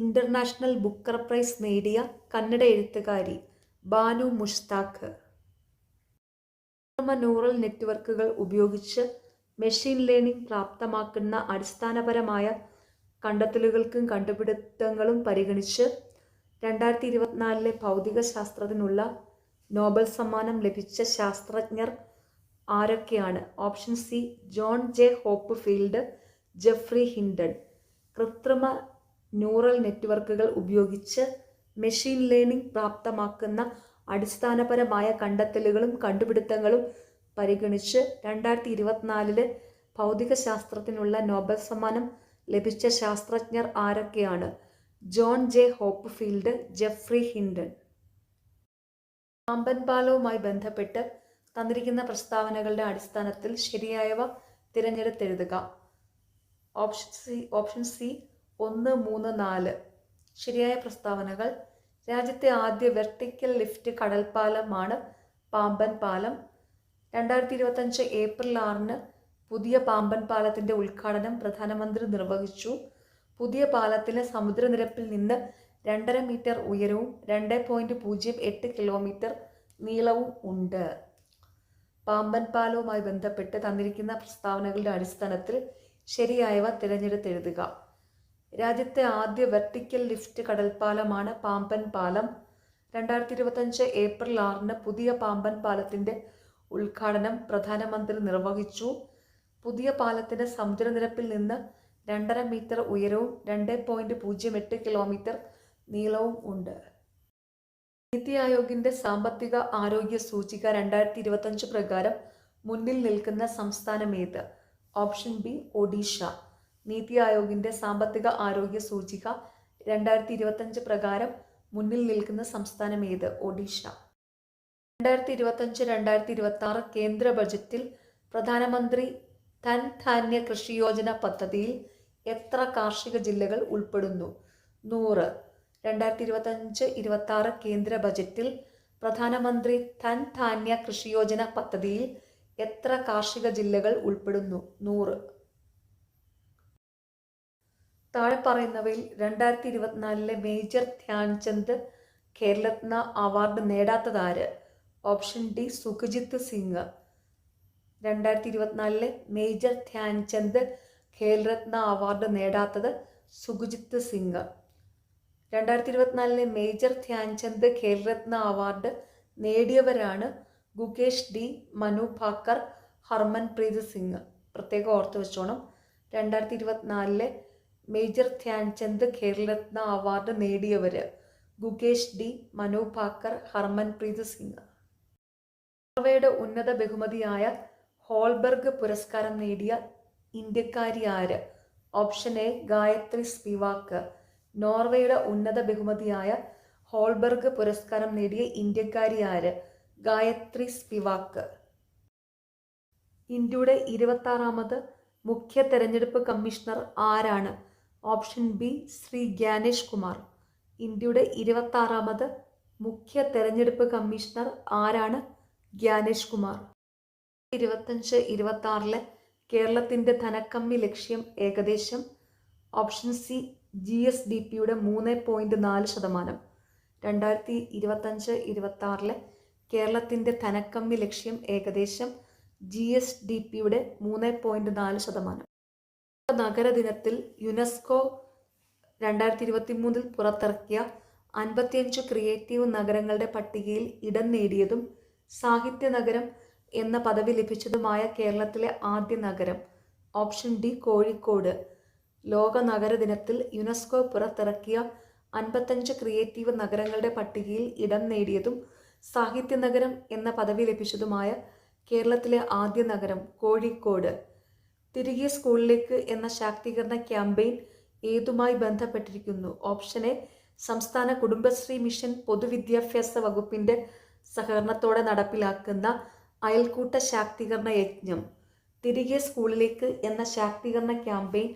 international Booker prize നേടിയ കന്നഡ എഴുത്തുകാരി ബാനു മുഷ്താഖ്. ന്യൂറൽ നെറ്റ്വർക്കുകൾ ഉപയോഗിച്ച് മെഷീൻ ലേണിംഗ് പ്രാപ്തമാക്കുന്ന അടിസ്ഥാനപരമായ കണ്ടെത്തലുകൾക്കും കണ്ടുപിടുത്തങ്ങളും പരിഗണിച്ച് 2024 ഭൗതിക ശാസ്ത്രത്തിനുള്ള നോബൽ സമ്മാനം ലഭിച്ച ശാസ്ത്രജ്ഞർ ആരൊക്കെയാണ്? Option C John J Hopfield, Geoffrey Hinton. കൃത്രിമ ന്യൂറൽ നെറ്റ്വർക്കുകൾ ഉപയോഗിച്ച് മെഷീൻ ലേണിംഗ് പ്രാപ്തമാക്കുന്ന അടിസ്ഥാനപരമായ കണ്ടെത്തലുകളും കണ്ടുപിടുത്തങ്ങളും പരിഗണിച്ച് 2024 ഭൗതിക ശാസ്ത്രത്തിനുള്ള നോബൽ സമ്മാനം ലഭിച്ച ശാസ്ത്രജ്ഞർ ആരൊക്കെയാണ്? John J Hopfield, Geoffrey Hinton. Pamban പാലവുമായി ബന്ധപ്പെട്ട് തന്നിരിക്കുന്ന പ്രസ്താവനകളുടെ അടിസ്ഥാനത്തിൽ ശരിയായവ തിരഞ്ഞെടുത്തെഴുതുക. Option C 1, 3, 4. ശരിയായ പ്രസ്താവനകൾ: രാജ്യത്തെ ആദ്യ വെർട്ടിക്കൽ ലിഫ്റ്റ് കടൽപ്പാലമാണ് പാമ്പൻ പാലം. 2025 ഏപ്രിൽ 6 പുതിയ പാമ്പൻ പാലത്തിൻ്റെ ഉദ്ഘാടനം പ്രധാനമന്ത്രി നിർവഹിച്ചു. പുതിയ പാലത്തിന് സമുദ്രനിരപ്പിൽ നിന്ന് 2.5 മീറ്റർ ഉയരവും 2.08 കിലോമീറ്റർ നീളവും ഉണ്ട്. പാമ്പൻ പാലവുമായി ബന്ധപ്പെട്ട് തന്നിരിക്കുന്ന പ്രസ്താവനകളുടെ അടിസ്ഥാനത്തിൽ ശരിയായവ തിരഞ്ഞെടുത്തെഴുതുക. രാജ്യത്തെ ആദ്യ വെർട്ടിക്കൽ ലിഫ്റ്റ് കടൽപ്പാലമാണ് പാമ്പൻ പാലം. 2025 ഏപ്രിൽ 6 പുതിയ പാമ്പൻ പാലത്തിന്റെ ഉദ്ഘാടനം പ്രധാനമന്ത്രി നിർവഹിച്ചു. പുതിയ പാലത്തിന് സമുദ്രനിരപ്പിൽ നിന്ന് 2.5 മീറ്റർ ഉയരവും 2.08 കിലോമീറ്റർ നീളവും ഉണ്ട്. നീതി ആയോഗിന്റെ സാമ്പത്തിക ആരോഗ്യ സൂചിക 2025 പ്രകാരം മുന്നിൽ നിൽക്കുന്ന സംസ്ഥാനമേത്? Option B Odisha. നീതി ആയോഗിന്റെ സാമ്പത്തിക ആരോഗ്യ സൂചിക 2025 പ്രകാരം മുന്നിൽ നിൽക്കുന്ന സംസ്ഥാനമേത്? ഒഡീഷ. 2025-2026 കേന്ദ്ര ബജറ്റിൽ പ്രധാനമന്ത്രി ധൻധാന്യ കൃഷി യോജന പദ്ധതിയിൽ എത്ര കാർഷിക ജില്ലകൾ ഉൾപ്പെടുന്നു? 100. 2025-26 കേന്ദ്ര ബജറ്റിൽ പ്രധാനമന്ത്രി ധൻധാന്യ കൃഷി യോജന പദ്ധതിയിൽ എത്ര കാർഷിക ജില്ലകൾ ഉൾപ്പെടുന്നു? 100. താഴെ പറയുന്നവയിൽ 2024 മേജർ ധ്യാൻചന്ദ് ഖേൽരത്ന അവാർഡ് നേടാത്തതാര്? Option D Sukhjeet Singh. 2024 major Dhyan Chand Khel Ratna award നേടാത്തത് സുഖജിത്ത് സിംഗ്. 2024 മേജർ ധ്യാൻചന്ദ് ഖേൽരത്ന അവാർഡ് നേടിയവരാണ് ഗുകേഷ് ഡി, മനു ഭാക്കർ, ഹർമൻപ്രീത് സിംഗ്. പ്രത്യേകം ഓർത്തു വെച്ചോണം. 2024 മേജർ ധ്യാൻചന്ദ് ഖേൽരത്ന അവാർഡ് നേടിയവര് ഗുകേഷ് ഡി, മനു ഭാക്കർ, ഹർമൻപ്രീത് സിംഗ്. നോർവേയുടെ ഉന്നത ബഹുമതിയായ ഹോൾബർഗ് പുരസ്കാരം നേടിയ ഇന്ത്യക്കാരി ആര്? Option A Gayatri Spivak. നോർവേയുടെ ഉന്നത ബഹുമതിയായ ഹോൾബർഗ് പുരസ്കാരം നേടിയ ഇന്ത്യക്കാരി ആര്? ഗായത്രി സ്പിവാക്ക്. ഇന്ത്യയുടെ 26ാമത് മുഖ്യ തെരഞ്ഞെടുപ്പ് കമ്മീഷണർ ആരാണ്? Option B Shri Gyanesh Kumar. ഇന്ത്യയുടെ 26ാമത് മുഖ്യ തെരഞ്ഞെടുപ്പ് കമ്മീഷണർ ആരാണ്? ഗ്യാനേഷ് കുമാർ. 2025-26 കേരളത്തിന്റെ ധനക്കമ്മി ലക്ഷ്യം ഏകദേശം. Option C GSDPയുടെ 3.4%. 2025-26 കേരളത്തിന്റെ ധനക്കമ്മി ലക്ഷ്യം ഏകദേശം GSDPയുടെ 3.4%. നഗരദിനത്തിൽ യുനെസ്കോ 2023 പുറത്തിറക്കിയ 55 ക്രിയേറ്റീവ് നഗരങ്ങളുടെ പട്ടികയിൽ ഇടം നേടിയതും സാഹിത്യ നഗരം എന്ന പദവി ലഭിച്ചതുമായ കേരളത്തിലെ ആദ്യ നഗരം? Option D Kozhikode. ലോക നഗരദിനത്തിൽ യുനെസ്കോ പുറത്തിറക്കിയ 55 ക്രിയേറ്റീവ് നഗരങ്ങളുടെ പട്ടികയിൽ ഇടം നേടിയതും സാഹിത്യ നഗരം എന്ന പദവി ലഭിച്ചതുമായ കേരളത്തിലെ ആദ്യ നഗരം കോഴിക്കോട്. തിരികെ സ്കൂളിലേക്ക് എന്ന ശാക്തീകരണ ക്യാമ്പയിൻ ഏതുമായി ബന്ധപ്പെട്ടിരിക്കുന്നു? ഓപ്ഷൻ എ സംസ്ഥാന കുടുംബശ്രീ മിഷൻ പൊതുവിദ്യാഭ്യാസ വകുപ്പിന്റെ സഹകരണത്തോടെ നടപ്പിലാക്കുന്ന അയൽക്കൂട്ട ശാക്തീകരണ യജ്ഞം. തിരികെ സ്കൂളിലേക്ക് എന്ന ശാക്തീകരണ ക്യാമ്പയിൻ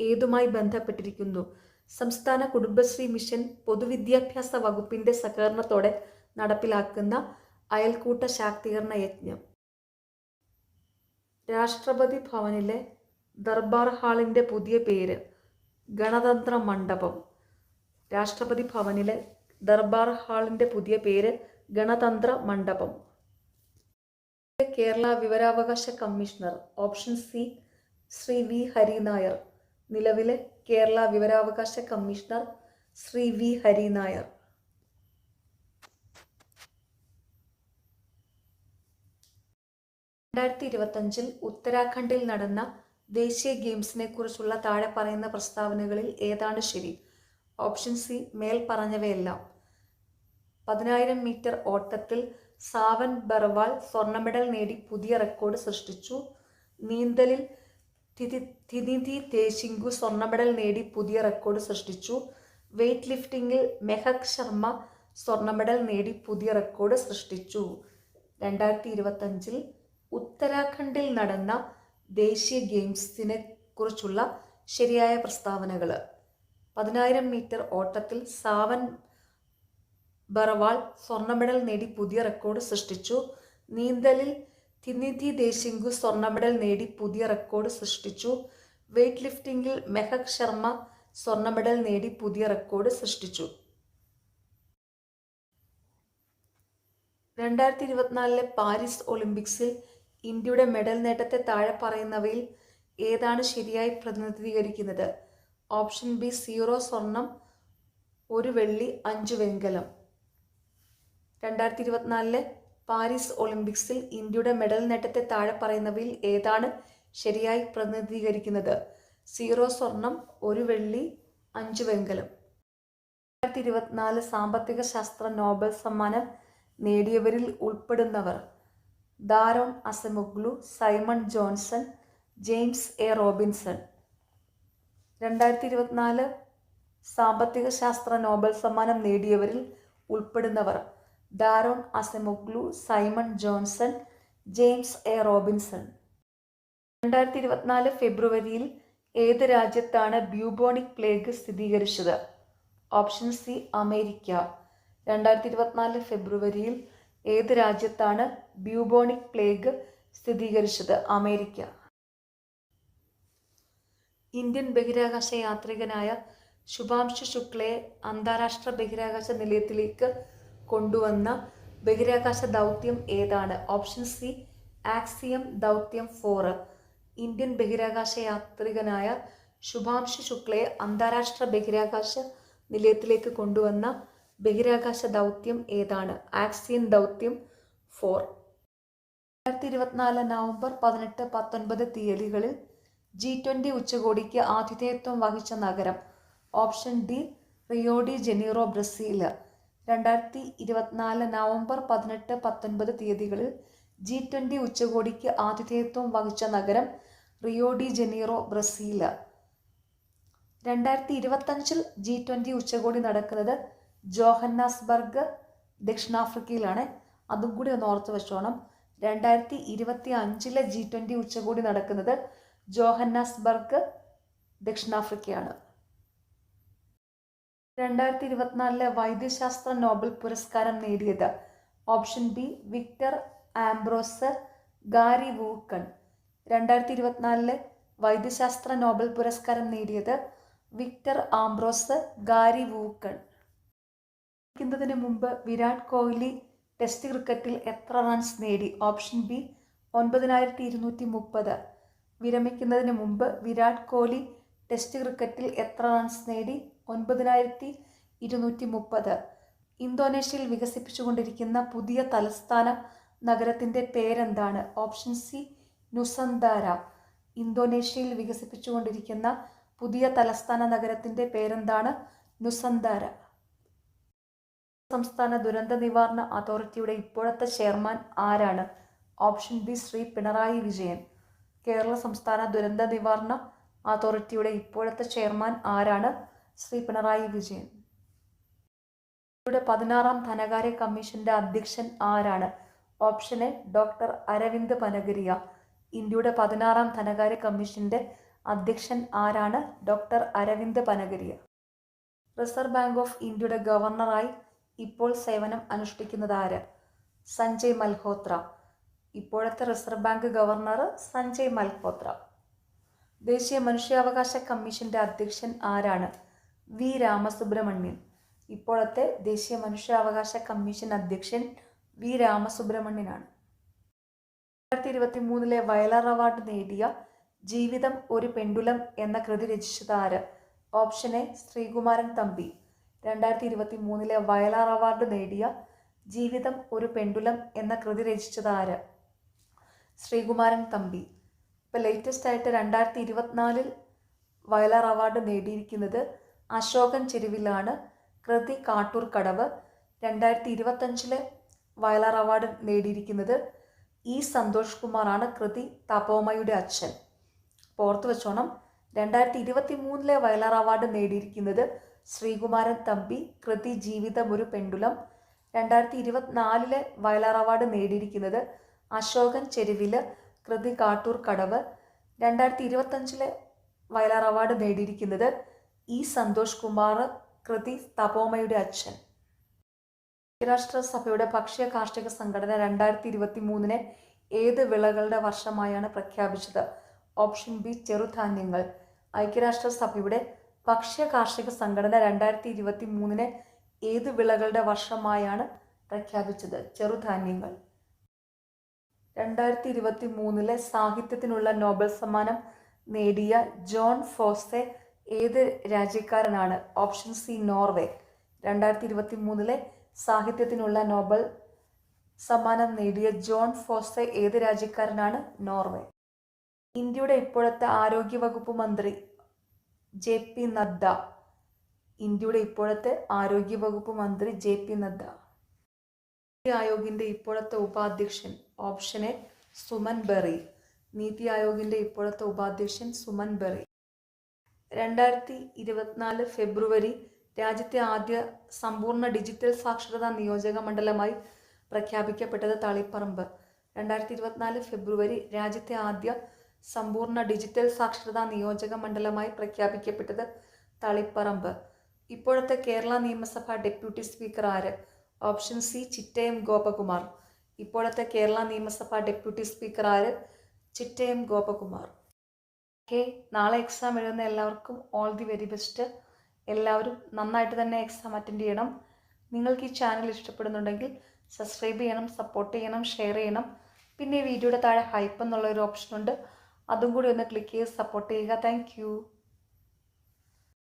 ഏതുമായി ബന്ധപ്പെട്ടിരിക്കുന്നു? സംസ്ഥാന കുടുംബശ്രീ മിഷൻ പൊതുവിദ്യാഭ്യാസ വകുപ്പിന്റെ സഹകരണത്തോടെ നടപ്പിലാക്കുന്ന അയൽക്കൂട്ട ശാക്തീകരണ യജ്ഞം. രാഷ്ട്രപതി ഭവനിലെ ദർബാർ ഹാളിന്റെ പുതിയ പേര്? ഗണതന്ത്ര മണ്ഡപം. രാഷ്ട്രപതി ഭവനിലെ ദർബാർ ഹാളിന്റെ പുതിയ പേര് ഗണതന്ത്ര മണ്ഡപം. കേരള വിവരാവകാശ commissioner? Option C Shri V Harinair. നിലവിലെ കേരള വിവരാവകാശ കമ്മീഷണർ ശ്രീ വി ഹരിനായർ. 2025 ഉത്തരാഖണ്ഡിൽ നടന്ന ദേശീയ ഗെയിംസിനെ കുറിച്ചുള്ള താഴെ പറയുന്ന പ്രസ്താവനകളിൽ ഏതാണ് ശരി? ഓപ്ഷൻ സി മേൽ പറഞ്ഞവയെല്ലാം. 10,000 മീറ്റർ ഓട്ടത്തിൽ സാവൻ ബർവാൾ സ്വർണ്ണ മെഡൽ നേടി പുതിയ റെക്കോർഡ് സൃഷ്ടിച്ചു. നീന്തലിൽ തിനിധി തേശിംഗു സ്വർണ്ണ മെഡൽ നേടി പുതിയ റെക്കോർഡ് സൃഷ്ടിച്ചു. വെയ്റ്റ് ലിഫ്റ്റിംഗിൽ മെഹക് ശർമ്മ സ്വർണ്ണ മെഡൽ നേടി പുതിയ റെക്കോർഡ് സൃഷ്ടിച്ചു. 2025 ഉത്തരാഖണ്ഡിൽ നടന്ന ദേശീയ ഗെയിംസിനെ കുറിച്ചുള്ള ശരിയായ പ്രസ്താവനകൾ: 10,000 മീറ്റർ ഓട്ടത്തിൽ സാവൻ ബർവാൾ സ്വർണ്ണ മെഡൽ നേടി പുതിയ റെക്കോർഡ് സൃഷ്ടിച്ചു. നീന്തലിൽ തിനിധി ദേശിംഗു സ്വർണ്ണ മെഡൽ നേടി പുതിയ റെക്കോർഡ് സൃഷ്ടിച്ചു. വെയ്റ്റ് ലിഫ്റ്റിംഗിൽ മെഹക് ശർമ്മ സ്വർണ്ണ മെഡൽ നേടി പുതിയ റെക്കോർഡ് സൃഷ്ടിച്ചു. 2024 പാരീസ് ഒളിമ്പിക്സിൽ ഇന്ത്യയുടെ മെഡൽ നേട്ടത്തെ താഴെ പറയുന്നവയിൽ ഏതാണ് ശരിയായി പ്രതിനിധീകരിക്കുന്നത്? ഓപ്ഷൻ ബി 0 സ്വർണം 1 വെള്ളി 5 വെങ്കലം. 2024 പാരീസ് ഒളിമ്പിക്സിൽ ഇന്ത്യയുടെ മെഡൽ നേട്ടത്തെ താഴെ പറയുന്നവയിൽ ഏതാണ് ശരിയായി പ്രതിനിധീകരിക്കുന്നത്? 0 സ്വർണം 1 വെള്ളി 5 വെങ്കലം. 2024 സാമ്പത്തിക ശാസ്ത്ര നോബൽ സമ്മാനം നേടിയവരിൽ ഉൾപ്പെടുന്നവർ: Daron Acemoglu, Simon Johnson, James A Robinson. 2024 സാമ്പത്തിക ശാസ്ത്ര നോബൽ സമ്മാനം നേടിയവരിൽ ഉൾപ്പെടുന്നവർ: Daron Acemoglu, Simon Johnson, James A Robinson. 2024 ഫെബ്രുവരിയിൽ ഏത് രാജ്യത്താണ് ബ്യൂബോണിക് പ്ലേഗ് സ്ഥിരീകരിച്ചത്? Option C America. 2024 ഫെബ്രുവരിയിൽ ഏത് രാജ്യത്താണ് ബ്യൂബോണിക് പ്ലേഗ് സ്ഥിരീകരിച്ചത്? അമേരിക്ക. ഇന്ത്യൻ ബഹിരാകാശ യാത്രികനായ ശുഭാംശു ശുക്ലയെ അന്താരാഷ്ട്ര ബഹിരാകാശ നിലയത്തിലേക്ക് കൊണ്ടുവന്ന ബഹിരാകാശ ദൗത്യം ഏതാണ്? ഓപ്ഷൻ സി ആക്സിയം ദൗത്യം 4. ഇന്ത്യൻ ബഹിരാകാശ യാത്രികനായ ശുഭാംശു ശുക്ലയെ അന്താരാഷ്ട്ര ബഹിരാകാശ നിലയത്തിലേക്ക് കൊണ്ടുവന്ന ബഹിരാകാശ ദൗത്യം ഏതാണ്? ആക്സിയം ദൗത്യം 4. 2024 നവംബർ 18-19 തീയതികളിൽ G20 ഉച്ചകോടിക്ക് ആതിഥേയത്വം വഹിച്ച നഗരം? Option D Rio de Janeiro, Brazil. 2024 November 18-19 തീയതികളിൽ G20 ഉച്ചകോടിക്ക് ആതിഥേയത്വം വഹിച്ച നഗരം? Rio de Janeiro, Brazil. 2025 G20 ഉച്ചകോടി നടക്കുന്നത് ജോഹന്നാസ്ബർഗ്, ദക്ഷിണാഫ്രിക്കയിലാണ്. അതും കൂടി ഒന്ന് ഓർത്ത് വെച്ചോണം. 2025 G20 ഉച്ചകോടി നടക്കുന്നത് ജോഹന്നാസ്ബർഗ്, ദക്ഷിണാഫ്രിക്കയാണ്. 2024 വൈദ്യശാസ്ത്ര നോബൽ പുരസ്കാരം നേടിയത്? Option B Victor Ambros, Gary Ruvkun. 2024 വൈദ്യശാസ്ത്ര നോബൽ പുരസ്കാരം നേടിയത് വിക്ടർ ആംബ്രോസ്, ഗാരി വൂക്കൺ. വിരമിക്കുന്നതിന് മുമ്പ് വിരാട് കോഹ്ലി ടെസ്റ്റ് ക്രിക്കറ്റിൽ എത്ര റൺസ് നേടി? Option B 9230. വിരമിക്കുന്നതിന് മുമ്പ് വിരാട് കോഹ്ലി ടെസ്റ്റ് ക്രിക്കറ്റിൽ എത്ര റൺസ് നേടി? 9230. ഇന്തോനേഷ്യയിൽ വികസിപ്പിച്ചുകൊണ്ടിരിക്കുന്ന പുതിയ തലസ്ഥാന നഗരത്തിൻ്റെ പേരെന്താണ്? Option C നുസന്താര. ഇന്തോനേഷ്യയിൽ വികസിപ്പിച്ചുകൊണ്ടിരിക്കുന്ന പുതിയ തലസ്ഥാന നഗരത്തിൻ്റെ പേരെന്താണ്? നുസന്താര. സംസ്ഥാന ദുരന്ത നിവാരണ അതോറിറ്റിയുടെ ഇപ്പോഴത്തെ ചെയർമാൻ ആരാണ്? Option B Shri Pinarayi Vijayan. കേരള സംസ്ഥാന ദുരന്ത നിവാരണ അതോറിറ്റിയുടെ ഇപ്പോഴത്തെ ചെയർമാൻ ആരാണ്? ശ്രീ പിണറായി വിജയൻ. ഇന്ത്യയുടെ 16ാം ധനകാര്യ കമ്മീഷന്റെ അധ്യക്ഷൻ ആരാണ്? Option A doctor Arvind Panagariya. ഇന്ത്യയുടെ 16ാം ധനകാര്യ കമ്മീഷന്റെ അധ്യക്ഷൻ ആരാണ്? Doctor Arvind Panagariya. Reserve bank of ഇന്ത്യയുടെ ഗവർണറായി ഇപ്പോൾ സേവനം അനുഷ്ഠിക്കുന്നത് ആര്? സഞ്ജയ് മൽഹോത്ര. ഇപ്പോഴത്തെ Reserve Bank governor Sanjay Malhotra. ദേശീയ മനുഷ്യാവകാശ കമ്മീഷന്റെ അധ്യക്ഷൻ ആരാണ്? വി രാമസുബ്രഹ്മണ്യൻ. ഇപ്പോഴത്തെ ദേശീയ മനുഷ്യാവകാശ കമ്മീഷൻ അധ്യക്ഷൻ വി രാമസുബ്രഹ്മണ്യനാണ്. 2023 വയലാർ അവാർഡ് നേടിയ ജീവിതം ഒരു പെണ്ടുലം എന്ന കൃതി രചിച്ചത് ആര്? Option A Sreekumaran Thampi. 2023 Vayalar award നേടിയ ജീവിതം ഒരു പെണ്ടുലം എന്ന കൃതി രചിച്ചത് ആര്? ശ്രീകുമാരൻ തമ്പി. ഇപ്പോൾ ലേറ്റസ്റ്റ് ആയിട്ട് 2024 വയലാർ അവാർഡ് നേടിയിരിക്കുന്നത് അശോകൻ ചെരുവിലാണ്. കൃതി കാട്ടൂർ കടവ്. 2025 വയലാർ അവാർഡ് നേടിയിരിക്കുന്നത് ഇ സന്തോഷ് കുമാറാണ്. കൃതി തപോമയുടെ അച്ഛൻ. ഓർത്ത് വെച്ചോണം. 2023 വയലാർ അവാർഡ് നേടിയിരിക്കുന്നത് ശ്രീകുമാരൻ തമ്പി. കൃതി ജീവിതം ഒരു പെണ്ടുലം. 2024 വയലാർ അവാർഡ് നേടിയിരിക്കുന്നത് അശോകൻ ചെരുവില്. കൃതി കാട്ടൂർ കടവ്. 2025 വയലാർ അവാർഡ് നേടിയിരിക്കുന്നത് ഇ സന്തോഷ് കുമാർ. കൃതി തപോമയുടെ അച്ഛൻ. ഐക്യരാഷ്ട്രസഭയുടെ ഭക്ഷ്യ കാർഷിക സംഘടന 2023 ഏത് വിളകളുടെ വർഷമായാണ് പ്രഖ്യാപിച്ചത്? ഓപ്ഷൻ ബി ചെറുധാന്യങ്ങൾ. ഐക്യരാഷ്ട്രസഭയുടെ ഭക്ഷ്യ കാർഷിക സംഘടന 2023 ഏത് വിളകളുടെ വർഷമായാണ് പ്രഖ്യാപിച്ചത്? ചെറുധാന്യങ്ങൾ. 2023 സാഹിത്യത്തിനുള്ള നോബൽ സമ്മാനം നേടിയ ജോൺ ഫോസെ ഏത് രാജ്യക്കാരനാണ്? Option C Norway. 2023 സാഹിത്യത്തിനുള്ള നോബൽ സമ്മാനം നേടിയ ജോൺ ഫോസ്സെ ഏത് രാജ്യക്കാരനാണ്? നോർവേ. ഇന്ത്യയുടെ ഇപ്പോഴത്തെ ആരോഗ്യവകുപ്പ് മന്ത്രി JP നദ്ദ. ഇന്ത്യയുടെ ഇപ്പോഴത്തെ ആരോഗ്യവകുപ്പ് മന്ത്രി JP നദ്ദ. നീതി ആയോഗിന്റെ ഇപ്പോഴത്തെ ഉപാധ്യക്ഷൻ? Option A Suman Bery. നീതി ആയോഗിന്റെ ഇപ്പോഴത്തെ ഉപാധ്യക്ഷൻ സുമൻ ബെറി. 2024 ഫെബ്രുവരി രാജ്യത്തെ ആദ്യ സമ്പൂർണ്ണ ഡിജിറ്റൽ സാക്ഷരതാ നിയോജക മണ്ഡലമായി പ്രഖ്യാപിക്കപ്പെട്ടത് തളിപ്പറമ്പ്. 2024 ഫെബ്രുവരി രാജ്യത്തെ ആദ്യ സമ്പൂർണ്ണ ഡിജിറ്റൽ സാക്ഷരതാ നിയോജക മണ്ഡലമായി പ്രഖ്യാപിക്കപ്പെട്ടത് തളിപ്പറമ്പ്. ഇപ്പോഴത്തെ കേരള നിയമസഭ ഡെപ്യൂട്ടി സ്പീക്കർ ആര്? Option C Chittayam Gopakumar. ഇപ്പോഴത്തെ കേരള നിയമസഭ ഡെപ്യൂട്ടി സ്പീക്കർ ആര്? ചിറ്റയം ഗോപകുമാർ. ഓക്കെ, നാളെ എക്സാം എഴുതുന്ന എല്ലാവർക്കും ഓൾ ദി വെരി ബെസ്റ്റ്. എല്ലാവരും നന്നായിട്ട് തന്നെ എക്സാം അറ്റൻഡ് ചെയ്യണം. നിങ്ങൾക്ക് ഈ ചാനൽ ഇഷ്ടപ്പെടുന്നുണ്ടെങ്കിൽ സബ്സ്ക്രൈബ് ചെയ്യണം, സപ്പോർട്ട് ചെയ്യണം, ഷെയർ ചെയ്യണം. പിന്നെ ഈ വീഡിയോയുടെ താഴെ ഹൈപ്പ് എന്നുള്ളൊരു ഓപ്ഷൻ ഉണ്ട്, അതും കൂടി ഒന്ന് ക്ലിക്ക് ചെയ്ത് സപ്പോർട്ട് ചെയ്യുക. താങ്ക്